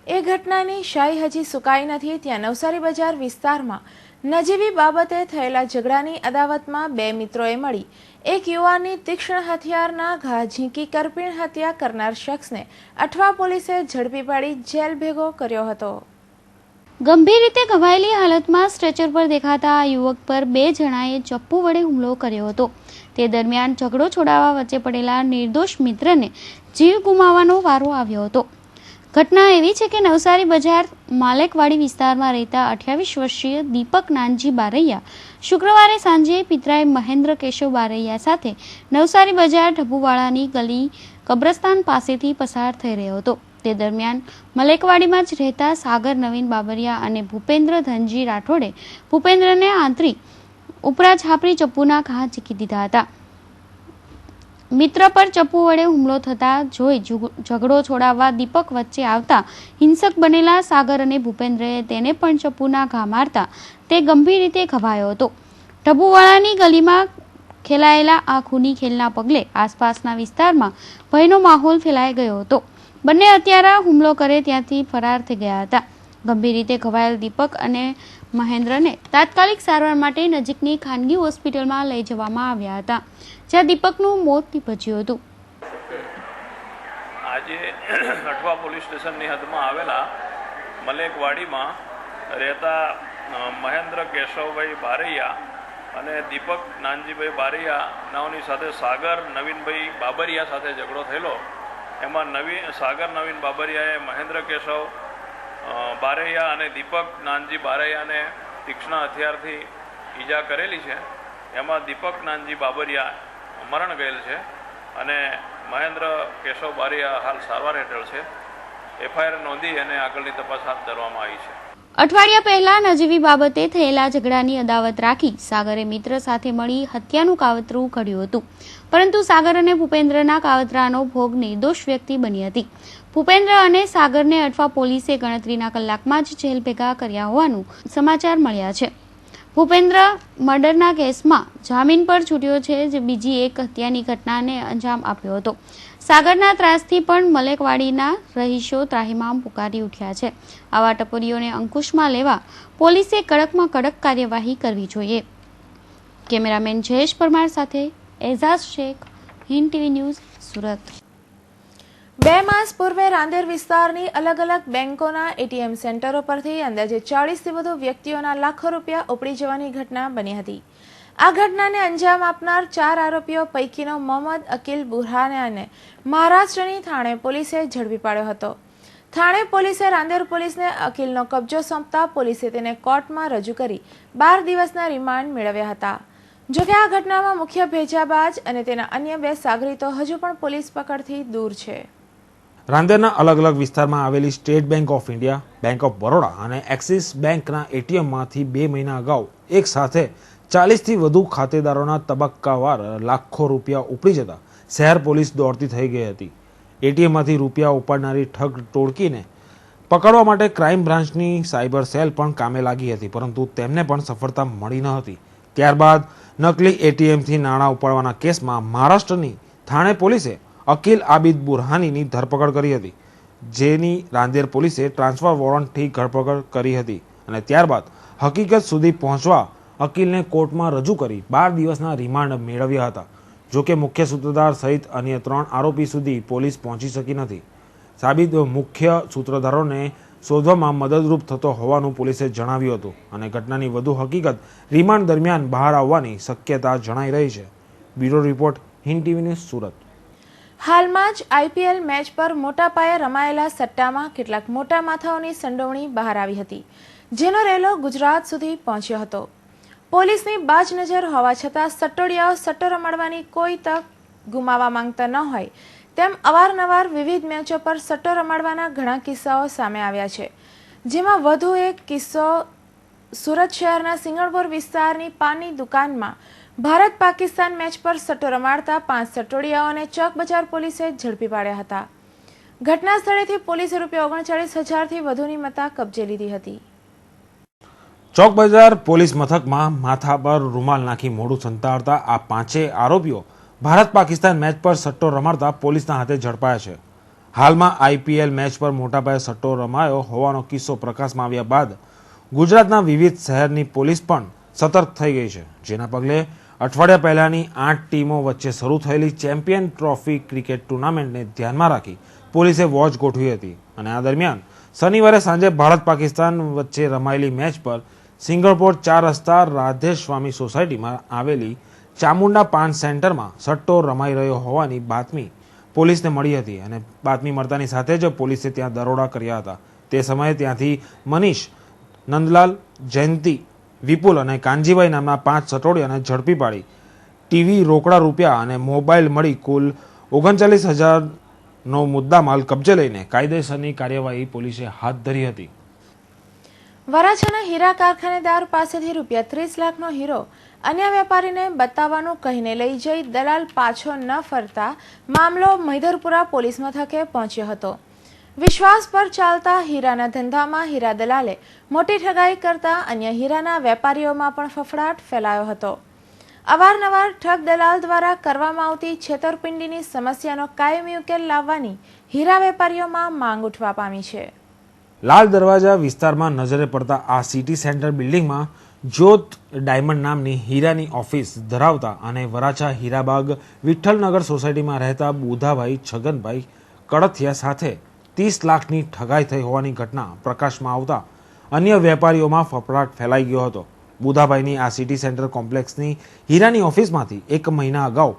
એ ઘટનાની શાહી હજી સુકાઈ નથી ત્યાં નવસારી બજાર વિસ્તારમાં નજીવી બાબતે થયેલા ઝઘડાની અદાવતમાં 2 મિત્રોએ મળી એક યુવાનની તીક્ષ્ણ હથિયારના ઘા ઝીંકી કરપીણ હત્યા કરનાર શખ્સને અઠવા પોલીસે ઝડપી પાડી જેલ ભેગો કર્યો હતો. ગંભીર રીતે ઘવાયેલી હાલતમાં સ્ટ્રેચર પર દેખાતા આ યુવક પર 2 જણાએ ચપ્પુ વડે હુમલો કર્યો હતો. તે દરમિયાન ઝઘડો છોડાવવા વચ્ચે પડેલા નિર્દોષ મિત્રને જીવ ગુમાવવાનો વારો આવ્યો હતો. ઘટના એવી છે કે નવસારી બજાર માલેકવાડી વિસ્તારમાં રહેતા 28 વર્ષીય દીપક નાનજી બારૈયા શુક્રવારે સાંજે પિતરાઈ મહેન્દ્ર કેશવ બારૈયા સાથે નવસારી બજાર ઢબુવાળાની ગલી કબ્રસ્તાન પાસેથી પસાર થઈ રહ્યો હતો. તે દરમિયાન મલેકવાડીમાં જ રહેતા સાગર નવીન બાબરિયા અને ભૂપેન્દ્ર ધનજી રાઠોડે ભૂપેન્દ્રને આંતરી ઉપરા છાપરી ચપ્પુના ઘા ઝીકી દીધા હતા. મિત્ર પર ચપ્પુ વડે હુમલો થતા જોઈ ઝઘડો છોડાવવા દીપક વચ્ચે આવતા હિંસક બનેલા સાગર અને ભૂપેન્દ્રએ તેને પણ ચપ્પુના ઘા મારતા તે ગંભીર રીતે ઘવાયો હતો. ઢબુવાળાની ગલીમાં ખેલાયેલા આ ખૂની ખેલના પગલે આસપાસના વિસ્તારમાં ભયનો માહોલ ફેલાઈ ગયો હતો. બંને હત્યારા હુમલો કરે ત્યાંથી ફરાર થઈ ગયા હતા. ગંભીર રીતે ઘવાયેલ દીપક અને મહેન્દ્રને તાત્કાલિક સારવાર માટે નજીકની ખાનગી હોસ્પિટલમાં લઈ જવામાં આવ્યા હતા, જ્યાં દીપકનું મોત નીપજ્યું હતું. આજે અઠવા પોલીસ સ્ટેશનની હદમાં આવેલા મલેકવાડીમાં રહેતા મહેન્દ્ર કેશવભાઈ બારૈયા અને દીપક નાનજીભાઈ બારૈયા નાઓની સાથે સાગર નવીનભાઈ બાબરિયા સાથે ઝઘડો થયેલો. એમાં સાગર નવીન બાબરિયાએ મહેન્દ્ર કેશવ બારૈયા અને દીપક નાનજી બારૈયાને તીક્ષ્ણ હથિયારથી ઈજા કરેલી છે. એમાં દીપક નાનજી બાબરિયા મરણ ગયેલ છે અને મહેન્દ્ર કેશવ બારૈયા હાલ સારવાર હેઠળ છે. એફઆઈઆર નોંધી અને આગળની તપાસ હાથ ધરવામાં આવી છે. અઠવાડિયા પહેલા નજીવી બાબતે થયેલા ઝઘડાની અદાવત રાખી સાગરે મિત્ર સાથે મળી હત્યાનું કાવતરું ઘડ્યું હતું, પરંતુ સાગર અને ભૂપેન્દ્રના કાવતરાનો ભોગ નિર્દોષ વ્યક્તિ બની હતી. ભૂપેન્દ્ર અને સાગરને અઠવા પોલીસે ગણતરીના કલાકમાં જ જેલ ભેગા કર્યા હોવાનું સમાચાર મળ્યા છે. ભૂપેન્દ્ર મર્ડરના કેસમાં જામીન પર છૂટ્યો છે, જે બીજી એક હત્યાની ઘટનાને અંજામ આપ્યો હતો. સાગરના ત્રાસથી પણ મલેકવાડીના રહીશો ત્રાહિમામ પુકારી ઉઠ્યા છે. આવા ટપોરીઓને અંકુશમાં લેવા પોલીસે કડકમાં કડક કાર્યવાહી કરવી જોઈએ. કેમેરામેન જયેશ પરમાર સાથે એઝાઝ શેખ, હિન્દ ટીવી ન્યૂઝ, સુરત. 2 માસ પૂર્વે રાંદેર વિસ્તારની અલગ અલગ બેંકોના એટીએમ સેન્ટરો પરથી અંદાજે 40થી વધુ વ્યક્તિઓના લાખો રૂપિયા ઉપડી જવાની ઘટના બની હતી. આ ઘટનાને અંજામ આપનાર 4 આરોપીઓ પૈકીનો મોહમ્મદ અકીલ બુરહાનિયાને મહારાષ્ટ્રની થાણે પોલીસે ઝડપી પાડ્યો હતો. થાણે પોલીસે રાંદેર પોલીસને અકીલનો કબજો સોંપતા પોલીસે તેને કોર્ટમાં રજૂ કરી 12 દિવસના રિમાન્ડ મેળવ્યા હતા. જોકે આ ઘટનામાં મુખ્ય ભેજાબાજ અને તેના અન્ય 2 સાગરીતો હજુ પણ પોલીસ પકડથી દૂર છે. રાંદેરના અલગ અલગ વિસ્તારમાં આવેલી state bank of India, bank of Baroda અને એક્સિસ બેંકના એટીએમમાંથી 2 મહિના અગાઉ એક સાથે 40થી વધુ ખાતેદારોના તબક્કાવાર લાખો રૂપિયા ઉપડી જતા શહેર પોલીસ દોડતી થઈ ગઈ હતી. એટીએમમાંથી રૂપિયા ઉપાડનારી ઠગ ટોળકીને પકડવા માટે ક્રાઇમ બ્રાન્ચની સાયબર સેલ પણ કામે લાગી હતી, પરંતુ તેમને પણ સફળતા મળી ન હતી. ત્યારબાદ નકલી એટીએમથી નાણાં ઉપાડવાના કેસમાં મહારાષ્ટ્રની થાણે પોલીસે અકીલ આબિદ બુરહાનીની ધરપકડ કરી હતી, જેની રાંદેર પોલીસે ટ્રાન્સફર વોરંટથી ધરપકડ કરી હતી અને ત્યારબાદ હકીકત સુધી પહોંચવા અકીલને કોર્ટમાં રજૂ કરી 12 દિવસના રિમાન્ડ મેળવ્યા હતા. જોકે મુખ્ય સૂત્રધાર સહિત અન્ય 3 આરોપી સુધી પોલીસ પહોંચી શકી નથી. સાબિત મુખ્ય સૂત્રધારોને શોધવામાં મદદરૂપ થતો હોવાનું પોલીસે જણાવ્યું હતું અને ઘટનાની વધુ હકીકત રિમાન્ડ દરમિયાન બહાર આવવાની શક્યતા જણાઈ રહી છે. Bureau report, Hind TV news, Surat. હાલમાં જ આઈપીએલ મેચ પર મોટા પાયે રમાયેલા સટ્ટામાં કેટલાક મોટા માથાઓની સંડોવણી બહાર આવી હતી, જેનો રેલો ગુજરાત સુધી પહોંચ્યો હતો. પોલીસની બાજ નજર હોવા છતાં સટ્ટોડિયાઓ સટ્ટો રમાડવાની કોઈ તક ગુમાવવા માંગતા ન હોય તેમ અવારનવાર વિવિધ મેચો પર સટ્ટો રમાડવાના ઘણા કિસ્સાઓ સામે આવ્યા છે. જેમાં વધુ એક કિસ્સો સુરત શહેરના સિંગણપુર વિસ્તારની પાનની દુકાનમાં ભારત પાકિસ્તાન મેચ પર સટ્ટો રમાડતા 5 સટ્ટોડિયાઓને ચોક બજાર પોલીસે ઝડપી પાડ્યા હતા. ઘટના સ્થળેથી પોલીસે ₹39,000થી વધુની મત્તા કબજે લીધી હતી. ચોક બજાર પોલીસ મથકમાં માથા પર રૂમાલ નાખી મોઢું સંતાડતા આ 5 આરોપીઓ ભારત પાકિસ્તાન મેચ પર સટ્ટો રમાડતા પોલીસના હાથે ઝડપાયા છે. હાલમાં આઈપીએલ મેચ પર મોટા પાયે સટ્ટો રમાયો હોવાનો કિસ્સો પ્રકાશમાં આવ્યા બાદ ગુજરાતના વિવિધ શહેરની પોલીસ પણ સતર્ક થઈ ગઈ છે, જેના પગલે અઠવાડિયા પહેલાની 8 ટીમો વચ્ચે શરૂ થયેલી ચેમ્પિયન ટ્રોફી ક્રિકેટ ટુર્નામેન્ટને ધ્યાનમાં રાખી પોલીસે વોચ ગોઠવી હતી અને આ દરમિયાન શનિવારે સાંજે ભારત પાકિસ્તાન વચ્ચે રમાયેલી મેચ પર સિંગણપોર 4 રસ્તા રાધેસ્વામી સોસાયટીમાં આવેલી ચામુંડા પાન સેન્ટરમાં સટ્ટો રમાઈ રહ્યો હોવાની બાતમી પોલીસને મળી હતી અને બાતમી મળતાની સાથે જ પોલીસે ત્યાં દરોડા કર્યા હતા. તે સમયે ત્યાંથી મનીષ, નંદલાલ, જયંતિ, વિપુલ અને કાનજીભાઈ નામના 5 સટોડિયાને ઝડપી પાડી ટીવી, રોકડા રૂપિયા અને મોબાઈલ મળી કુલ 39,000નો મુદ્દામાલ કબજે લઈને કાયદેસરની કાર્યવાહી પોલીસે હાથ ધરી હતી. વરાછાના હીરા કારખાનેદાર પાસેથી ₹30 લાખનો હીરો અન્ય વેપારીને બતાવવાનું કહીને લઈ જઈ દલાલ પાછો ન ફરતા મામલો મહિધરપુરા પોલીસ મથકે પહોંચ્યો હતો. વિશ્વાસ પર ચાલતા હીરાના ધંધામાં હીરા દલાલે મોટી ઠગાઈ કરતા અન્ય હીરાના વેપારીઓમાં પણ ફફડાટ ફેલાયો હતો. અવારનવાર ઠગ દલાલ દ્વારા કરવામાં આવતી છેતરપિંડીની સમસ્યાનો કાયમી ઉકેલ લાવવાની હીરા વેપારીઓમાં માંગ ઉઠવા પામી છે. લાલ દરવાજા વિસ્તારમાં નજરે પડતા આ સિટી સેન્ટર બિલ્ડિંગમાં જ્યોત ડાયમંડ નામની હીરાની ઓફિસ ધરાવતા અને વરાછા હીરાબાગ વિઠ્ઠલનગર સોસાયટીમાં રહેતા બુધાભાઈ છગનભાઈ કડથિયા સાથે 30 લાખની ઠગાઈ થઈ હોવાની ઘટના પ્રકાશમાં આવતા અન્ય વેપારીઓમાં ફફડાટ ફેલાઈ ગયો હતો. બુધાભાઈની આ સિટી સેન્ટર કોમ્પ્લેક્સની હીરાની ઓફિસમાંથી 1 મહિના અગાઉ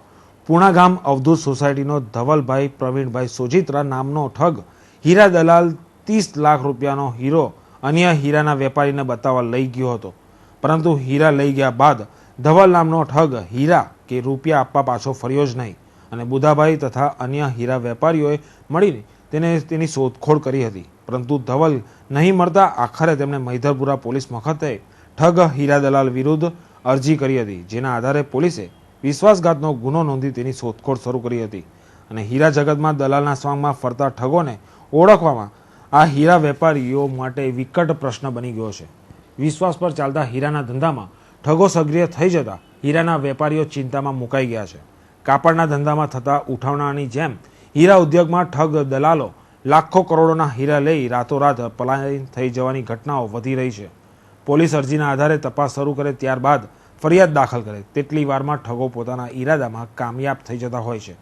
પૂણા ગામ અવધૂત સોસાયટીનો ધવલભાઈ પ્રવીણભાઈ સોજિત્રા નામનો ઠગ હીરા દલાલ 30 લાખ રૂપિયાનો હીરો અન્ય હીરાના વેપારીને બતાવવા લઈ ગયો હતો. પરંતુ હીરા લઈ ગયા બાદ ધવલ નામનો ઠગ હીરા કે રૂપિયા આપવા પાછો ફર્યો જ નહીં અને બુધાભાઈ તથા અન્ય હીરા વેપારીઓએ મળીને તેની શોધખોળ કરી હતી. પરંતુ ધવલ નહીં મળતા આખરે તેમણે મહિધરપુરા પોલીસ મથકે ઠગ હીરા દલાલ વિરુદ્ધ અરજી કરી હતી, જેના આધારે પોલીસે વિશ્વાસઘાતનો ગુનો નોંધી તેની શોધખોળ શરૂ કરી હતી અને હીરા જગતમાં દલાલના સ્વાંગમાં ફરતા ઠગોને ઓળખવામાં આ હીરા વેપારીઓ માટે વિકટ પ્રશ્ન બની ગયો છે. વિશ્વાસ પર ચાલતા હીરાના ધંધામાં ઠગો સક્રિય થઈ જતા હીરાના વેપારીઓ ચિંતામાં મુકાઈ ગયા છે. કાપડના ધંધામાં થતા ઉઠાવણાની જેમ હીરા ઉદ્યોગમાં ઠગ દલાલો લાખો કરોડોના હીરા લઈ રાતોરાત પલાયન થઈ જવાની ઘટનાઓ વધી રહી છે. પોલીસ અરજીના આધારે તપાસ શરૂ કરે ત્યારબાદ ફરિયાદ દાખલ કરે તેટલી વારમાં ઠગો પોતાના ઈરાદામાં કામયાબ થઈ જતા હોય છે.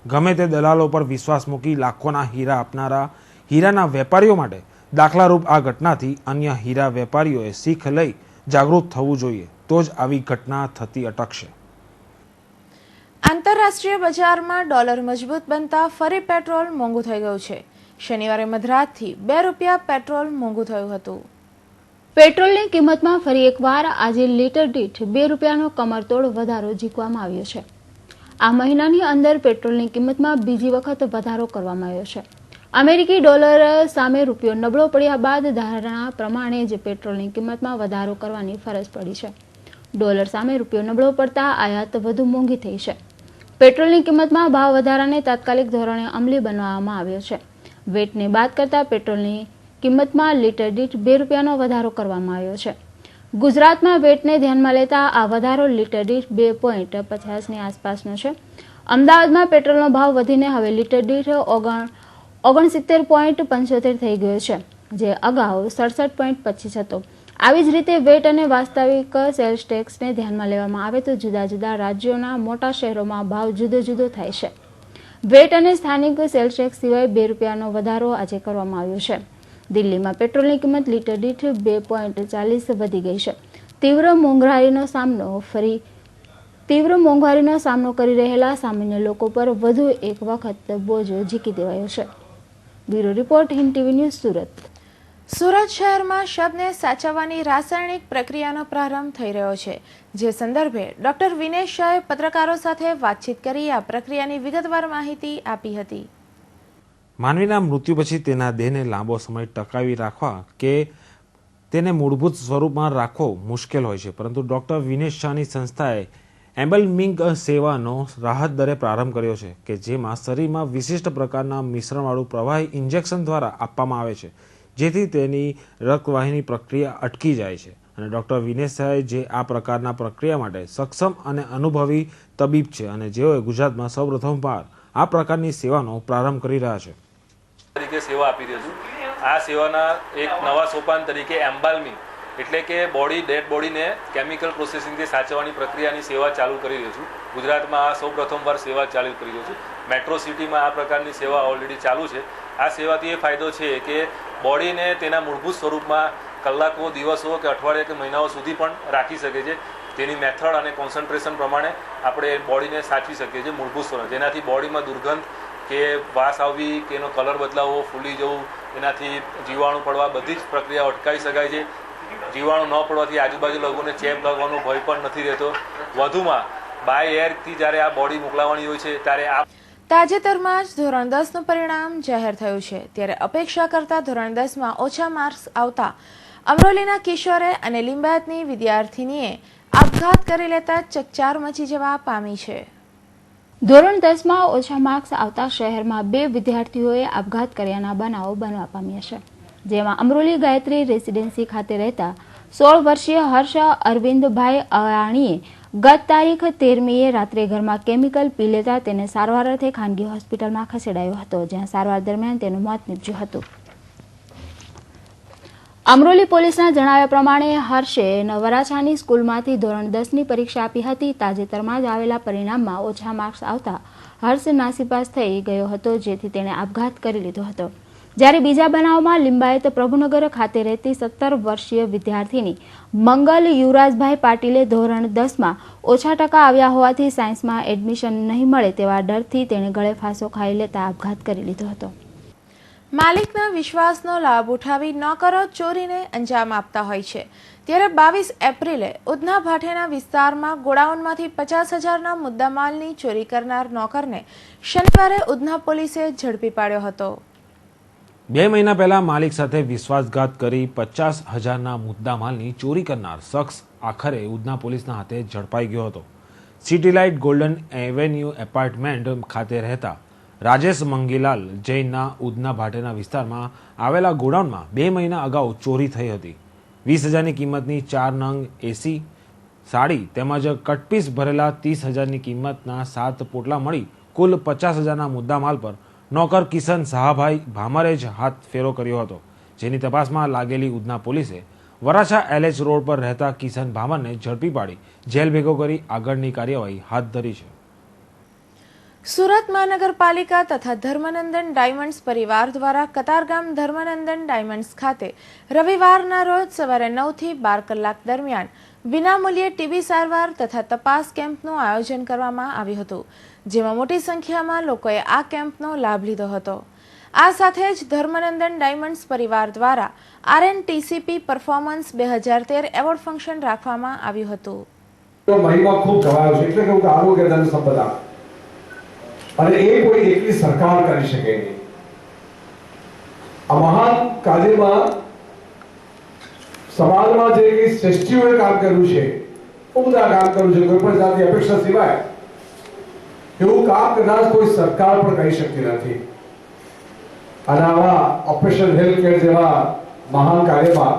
ગમે તે દલાલો પર વિશ્વાસ મૂકી લાખોના હીરા આપનારા હીરાના વેપારીઓ માટે દાખલારૂપ આ ઘટનાથી અન્ય હીરા વેપારીઓએ શીખ લઈ જાગૃત થવું જોઈએ, તો જ આવી ઘટના થતી અટકશે. આંતરરાષ્ટ્રીય બજારમાં ડોલર મજબૂત બનતા ફરી પેટ્રોલ મોંઘું થઈ ગયું છે. શનિવારે મધરાતથી ₹2 પેટ્રોલ મોંઘું થયું હતું. પેટ્રોલની કિંમતમાં ફરી એકવાર આજે લીટર દીઠ ₹2નો કમરતોડ વધારો ઝીકવામાં આવ્યો છે. આ મહિનાની અંદર પેટ્રોલની કિંમતમાં બીજી વખત વધારો કરવામાં આવ્યો છે. અમેરિકી ડોલર સામે રૂપિયો નબળો પડ્યા બાદ ધારણા પ્રમાણે જ પેટ્રોલની કિંમતમાં વધારો કરવાની ફરજ પડી છે. ડોલર સામે રૂપિયો નબળો પડતા આયાત વધુ મોંઘી થઈ છે. પેટ્રોલની કિંમતમાં ભાવ વધારાને તાત્કાલિક ધોરણે અમલી બનાવવામાં આવ્યો છે. વેટને બાદ કરતા પેટ્રોલની કિંમતમાં લીટર દીઠ ₹2નો વધારો કરવામાં આવ્યો છે. ગુજરાતમાં વેટને ધ્યાનમાં લેતા આ વધારો લીટર દીઠ 2.50ની આસપાસનો છે. અમદાવાદમાં પેટ્રોલનો ભાવ વધીને હવે લીટર દીઠ 69.75 થઈ ગયો છે, જે અગાઉ 67.25 હતો. આવી જ રીતે વેટ અને વાસ્તવિક સેલ્સ ટેક્સને ધ્યાનમાં લેવામાં આવે તો જુદા જુદા રાજ્યોના મોટા શહેરોમાં ભાવ જુદો જુદો થાય છે. વેટ અને સ્થાનિક સેલ્સ ટેક્સ સિવાય ₹2નો વધારો આજે કરવામાં આવ્યો છે. દિલ્હીમાં પેટ્રોલની કિંમત લીટર દીઠ 2.40 વધી ગઈ છે. તીવ્ર મોંઘવારીનો સામનો કરી રહેલા સામાન્ય લોકો પર વધુ એક વખત બોજો ઝીકી દેવાયો છે. Bureau report Hind TV news Surat. Surat શહેરમાં શબને સાચવવાની રાસાયણિક પ્રક્રિયાનો પ્રારંભ થઈ રહ્યો છે, જે સંદર્ભે ડોક્ટર વિનેશ શાહે પત્રકારો સાથે વાતચીત કરી આ પ્રક્રિયાની વિગતવાર માહિતી આપી હતી. માનવીના મૃત્યુ પછી તેના દેહને લાંબો સમય ટકાવી રાખવા કે તેને મૂળભૂત સ્વરૂપમાં રાખવો મુશ્કેલ હોય છે, પરંતુ ડોક્ટર વિનેશ શાહની સંસ્થાએ એમ્બલમિંગ સેવાનો રાહત દરે પ્રારંભ કર્યો છે, કે જેમાં શરીરમાં વિશિષ્ટ પ્રકારના મિશ્રણવાળું પ્રવાહી ઇન્જેક્શન દ્વારા આપવામાં આવે છે, જેથી તેની રક્તવાહિની પ્રક્રિયા અટકી જાય છે. અને ડોક્ટર વિનેશ શાહે જે આ પ્રકારના પ્રક્રિયા માટે સક્ષમ અને અનુભવી તબીબ છે અને જેઓએ ગુજરાતમાં સૌપ્રથમવાર આ પ્રકારની સેવાનો પ્રારંભ કરી રહ્યા છે. તરીકે સેવા આપી રહ્યો છું. આ સેવાના એક નવા સોપાન તરીકે એમ્બાલ્મિંગ એટલે કે ડેડ બોડીને કેમિકલ પ્રોસેસિંગથી સાચવવાની પ્રક્રિયાની સેવા ચાલુ કરી રહ્યો છું. ગુજરાતમાં આ સૌપ્રથમવાર સેવા ચાલુ કરી રહ્યો છું. મેટ્રો સિટીમાં આ પ્રકારની સેવા ઓલરેડી ચાલુ છે. આ સેવાથી એ ફાયદો છે કે બોડીને તેના મૂળભૂત સ્વરૂપમાં કલાકો, દિવસો કે અઠવાડિયા કે મહિનાઓ સુધી પણ રાખી શકે છે. તેની મેથડ અને કોન્સન્ટ્રેશન પ્રમાણે આપણે બોડીને સાચવી શકીએ છીએ મૂળભૂત સ્વરૂપ, જેનાથી બોડીમાં દુર્ગંધ કે વાસ આવવી કે એનો કલર બદલાવો, ફૂલી જવું, એનાથી જીવાણુ પડવા બધી જ પ્રક્રિયા અટકાવી શકાય છે. જીવાણુ ન પડવાથી આજુબાજુ લોકોને ચેપ લાગવાનો ભય પણ નથી રહેતો. વધુમાં બાય એરથી જ્યારે આ બોડી મોકલાવાની હોય છે ત્યારે આ તાજેતરમાં જ ધોરણ 10નું પરિણામ જાહેર થયું છે, ત્યારે અપેક્ષા કરતા ધોરણ 10માં ઓછા માર્ક્સ આવતા અમરોલીના કિશોરે અને લિંબાયતની વિદ્યાર્થીનીએ આપઘાત કરી લેતા ચકચાર મચી જવા પામી છે. ધોરણ 10માં ઓછા માર્ક્સ આવતા શહેરમાં 2 વિદ્યાર્થીઓએ આપઘાત કર્યાના બનાવો બનવા પામ્યા છે, જેમાં અમરોલી ગાયત્રી રેસિડેન્સી ખાતે રહેતા 16 વર્ષીય હર્ષ અરવિંદભાઈ અવાણીએ ગત તારીખ 13મીએ રાત્રે ઘરમાં કેમિકલ પી લેતા તેને સારવાર અર્થે ખાનગી હોસ્પિટલમાં ખસેડાયો હતો, જ્યાં સારવાર દરમિયાન તેનું મોત નીપજ્યું હતું. અમરોલી પોલીસના જણાવ્યા પ્રમાણે હર્ષે વરાછાની સ્કૂલમાંથી ધોરણ 10ની પરીક્ષા આપી હતી. તાજેતરમાં જ આવેલા પરિણામમાં ઓછા માર્ક્સ આવતા હર્ષ નાસીપાસ થઈ ગયો હતો, જેથી તેણે આપઘાત કરી લીધો હતો. જ્યારે બીજા બનાવમાં લિંબાયત પ્રભુનગર ખાતે રહેતી 17 વર્ષીય વિદ્યાર્થીની મંગલ યુવરાજભાઈ પાટીલે ધોરણ 10માં ઓછા ટકા આવ્યા હોવાથી સાયન્સમાં એડમિશન નહીં મળે તેવા ડરથી તેણે ગળે ફાંસો ખાઈ લેતા આપઘાત કરી લીધો હતો. માલિકના વિશ્વાસનો લાભ ઉઠાવી નોકરો ચોરીને અંજામ આપતા હોય છે, ત્યારે 22 એપ્રિલે ઉધના ભાટેના વિસ્તારમાં ગોડાઉનમાંથી 50,000ના મુદ્દામાલની ચોરી કરનાર નોકરને શનિવારે ઉધના પોલીસે ઝડપી પાડ્યો હતો. 2 મહિના પહેલા માલિક સાથે વિશ્વાસઘાત કરી 50,000ના મુદ્દામાલની ચોરી કરનાર શખ્સ આખરે ઉધના પોલીસના હાથે ઝડપાઈ ગયો હતો. City light golden avenue apartment ખાતે રહેતા રાજેશ મંગીલાલ જૈનના ઉધના ભાટેના વિસ્તારમાં આવેલા ગોડાઉનમાં 2 મહિના અગાઉ ચોરી થઈ હતી. 20,000ની કિંમતની 4 નંગ એસી સાડી તેમજ કટપીસ ભરેલા 30,000ની કિંમતના 7 પોટલા મળી કુલ 50,000ના મુદ્દામાલ પર નોકર કિશન શાહભાઈ ભામરે જ હાથ ફેરો કર્યો હતો, જેની તપાસમાં લાગેલી ઉધના પોલીસે વરાછા LH રોડ પર રહેતા કિશન ભામરને ઝડપી પાડી જેલ ભેગો કરી આગળની કાર્યવાહી હાથ ધરી છે. સુરત મહાનગરપાલિકા તથા ધર્મનંદન ડાયમંડ્સ પરિવાર દ્વારા કતારગામ ધર્મનંદન ડાયમંડ્સ ખાતે રવિવારના રોજ સવારે 9 થી 12 કલાક દરમિયાન વિનામૂલ્યે ટીબી સારવાર તથા તપાસ કેમ્પનું આયોજન કરવામાં આવ્યું હતું, જેમાં મોટી સંખ્યામાં લોકોએ આ કેમ્પનો લાભ લીધો હતો. આ સાથે જ ધર્મનંદન ડાયમંડ્સ પરિવાર દ્વારા RNTCP પરફોર્મન્સ 2013 એવોર્ડ ફંક્શન રાખવામાં આવ્યું હતું. મહિમા ખૂબ ગવાયો છે, એટલે કે આરોગ્ય ધન સંપદા અને એ કોઈ એકલી સરકાર કરી શકે નહીં. આ મહાન કાર્યમાં સમાજમાં જે કઈ શ્રેષ્ઠીઓએ કામ કર્યું છે, ઉમદા કામ કર્યું છે, કોઈ પણ જાતની અપેક્ષા સિવાય એવું કામ કદાચ કોઈ સરકાર પણ કરી શકતી નથી. અને આવા ઓપરેશન હેલ્થકેર જેવા મહાન કાર્યમાં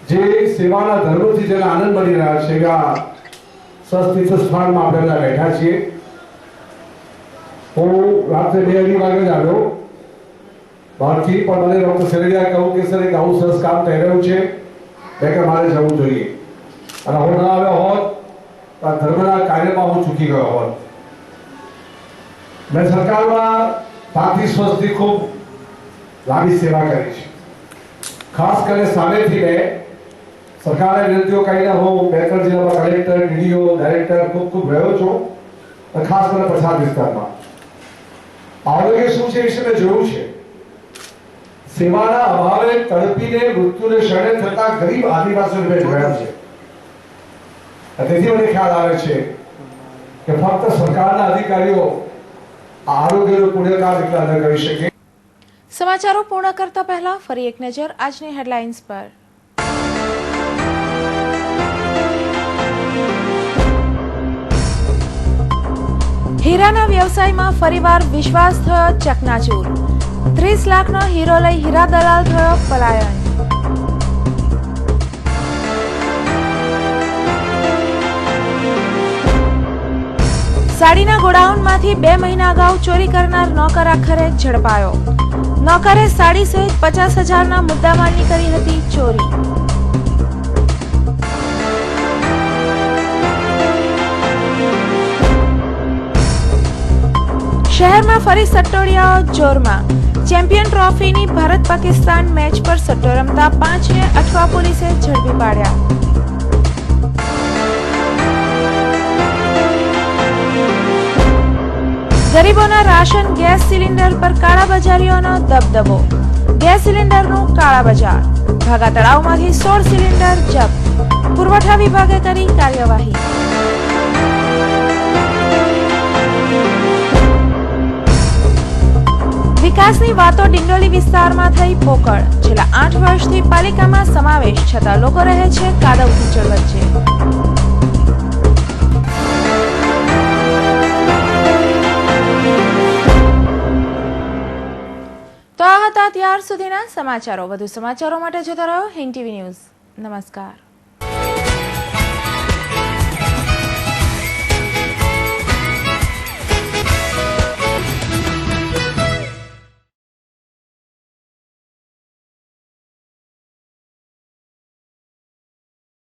જે સેવાના ધર્મથી જેને આનંદ મળી રહ્યા છે, આ સંસ્થિત સ્થાનમાં આપણે બધા બેઠા છીએ. હું રાત્રે 2-2:30 વાગે જ આવ્યો બહારથી, પણ મને ડોક્ટર સેરેડિયાએ કહ્યું કે સર એક આવું સરસ કામ થઈ રહ્યું છે, મેં કે મારે જવું જોઈએ. અને હું ન આવ્યો હોત તો આ ધર્મના કાર્યમાં હું ચૂકી ગયો હોત. મેં સરકારમાં 35 વર્ષથી ખૂબ લાંબી સેવા કરી છે. ખાસ કરીને સામેથી મેં સરકારે વિનંતીઓ કરીને હું 2-3 જિલ્લામાં કલેક્ટર, DDO, ડાયરેક્ટર ખૂબ રહ્યો છું, ખાસ કરીને પછાત વિસ્તારમાં. આરોગ્ય શું છે એ વિશે મેં જોયું છે. સેવાના અભાવે તડપીને મૃત્યુને શરણે થતા ગરીબ આદિવાસીઓને મેં જોયા છે. તેથી મને ખ્યાલ આવે છે કે ફક્ત સરકારના અધિકારીઓ આરોગ્યનું પુણ્યકામ એટલા ન કરી શકે. સમાચારો પૂર્ણ કરતા પહેલા ફરી એક નજર આજની હેડલાઇન્સ પર. હીરાના વ્યવસાયમાં ફરીવાર વિશ્વાસ થયો ચકનાચૂર. 30 લાખનો હીરો લઈ હીરા દલાલ થયો પલાયન. સાડીના ગોડાઉનમાંથી 2 મહિના અગાઉ ચોરી કરનાર નોકર આખરે ઝડપાયો. નોકરે સાડી સહિત 50,000ના મુદ્દામાલની કરી હતી ચોરી. શહેરમાં ફરી સટ્ટોડિયાઓ જોરમાં. ચેમ્પિયન ટ્રોફીની ભારત પાકિસ્તાન મેચ પર સટ્ટો રમતા 5ને અઠવા પોલીસે ઝડપી પાડ્યા. ગરીબોના રાશન ગેસ સિલિન્ડર પર કાળાબજારીઓનો દબદબો. ગેસ સિલિન્ડરનું કાળા બજાર. ભાગા તળાવમાંથી 16 સિલિન્ડર જપ્ત. પુરવઠા વિભાગે કરી કાર્યવાહી. વિકાસની વાતો ડિંડોલી વિસ્તારમાં થઈ પોકળ. છેલ્લા 8 વર્ષથી પાલિકામાં સમાવેશ છતાં લોકો રહે છે કાદવ કીચડ વચ્ચે. તો આ હતા ત્યાર સુધીના સમાચારો. વધુ સમાચારો માટે જોતા રહો હિન્દ ટીવી ન્યૂઝ. નમસ્કાર.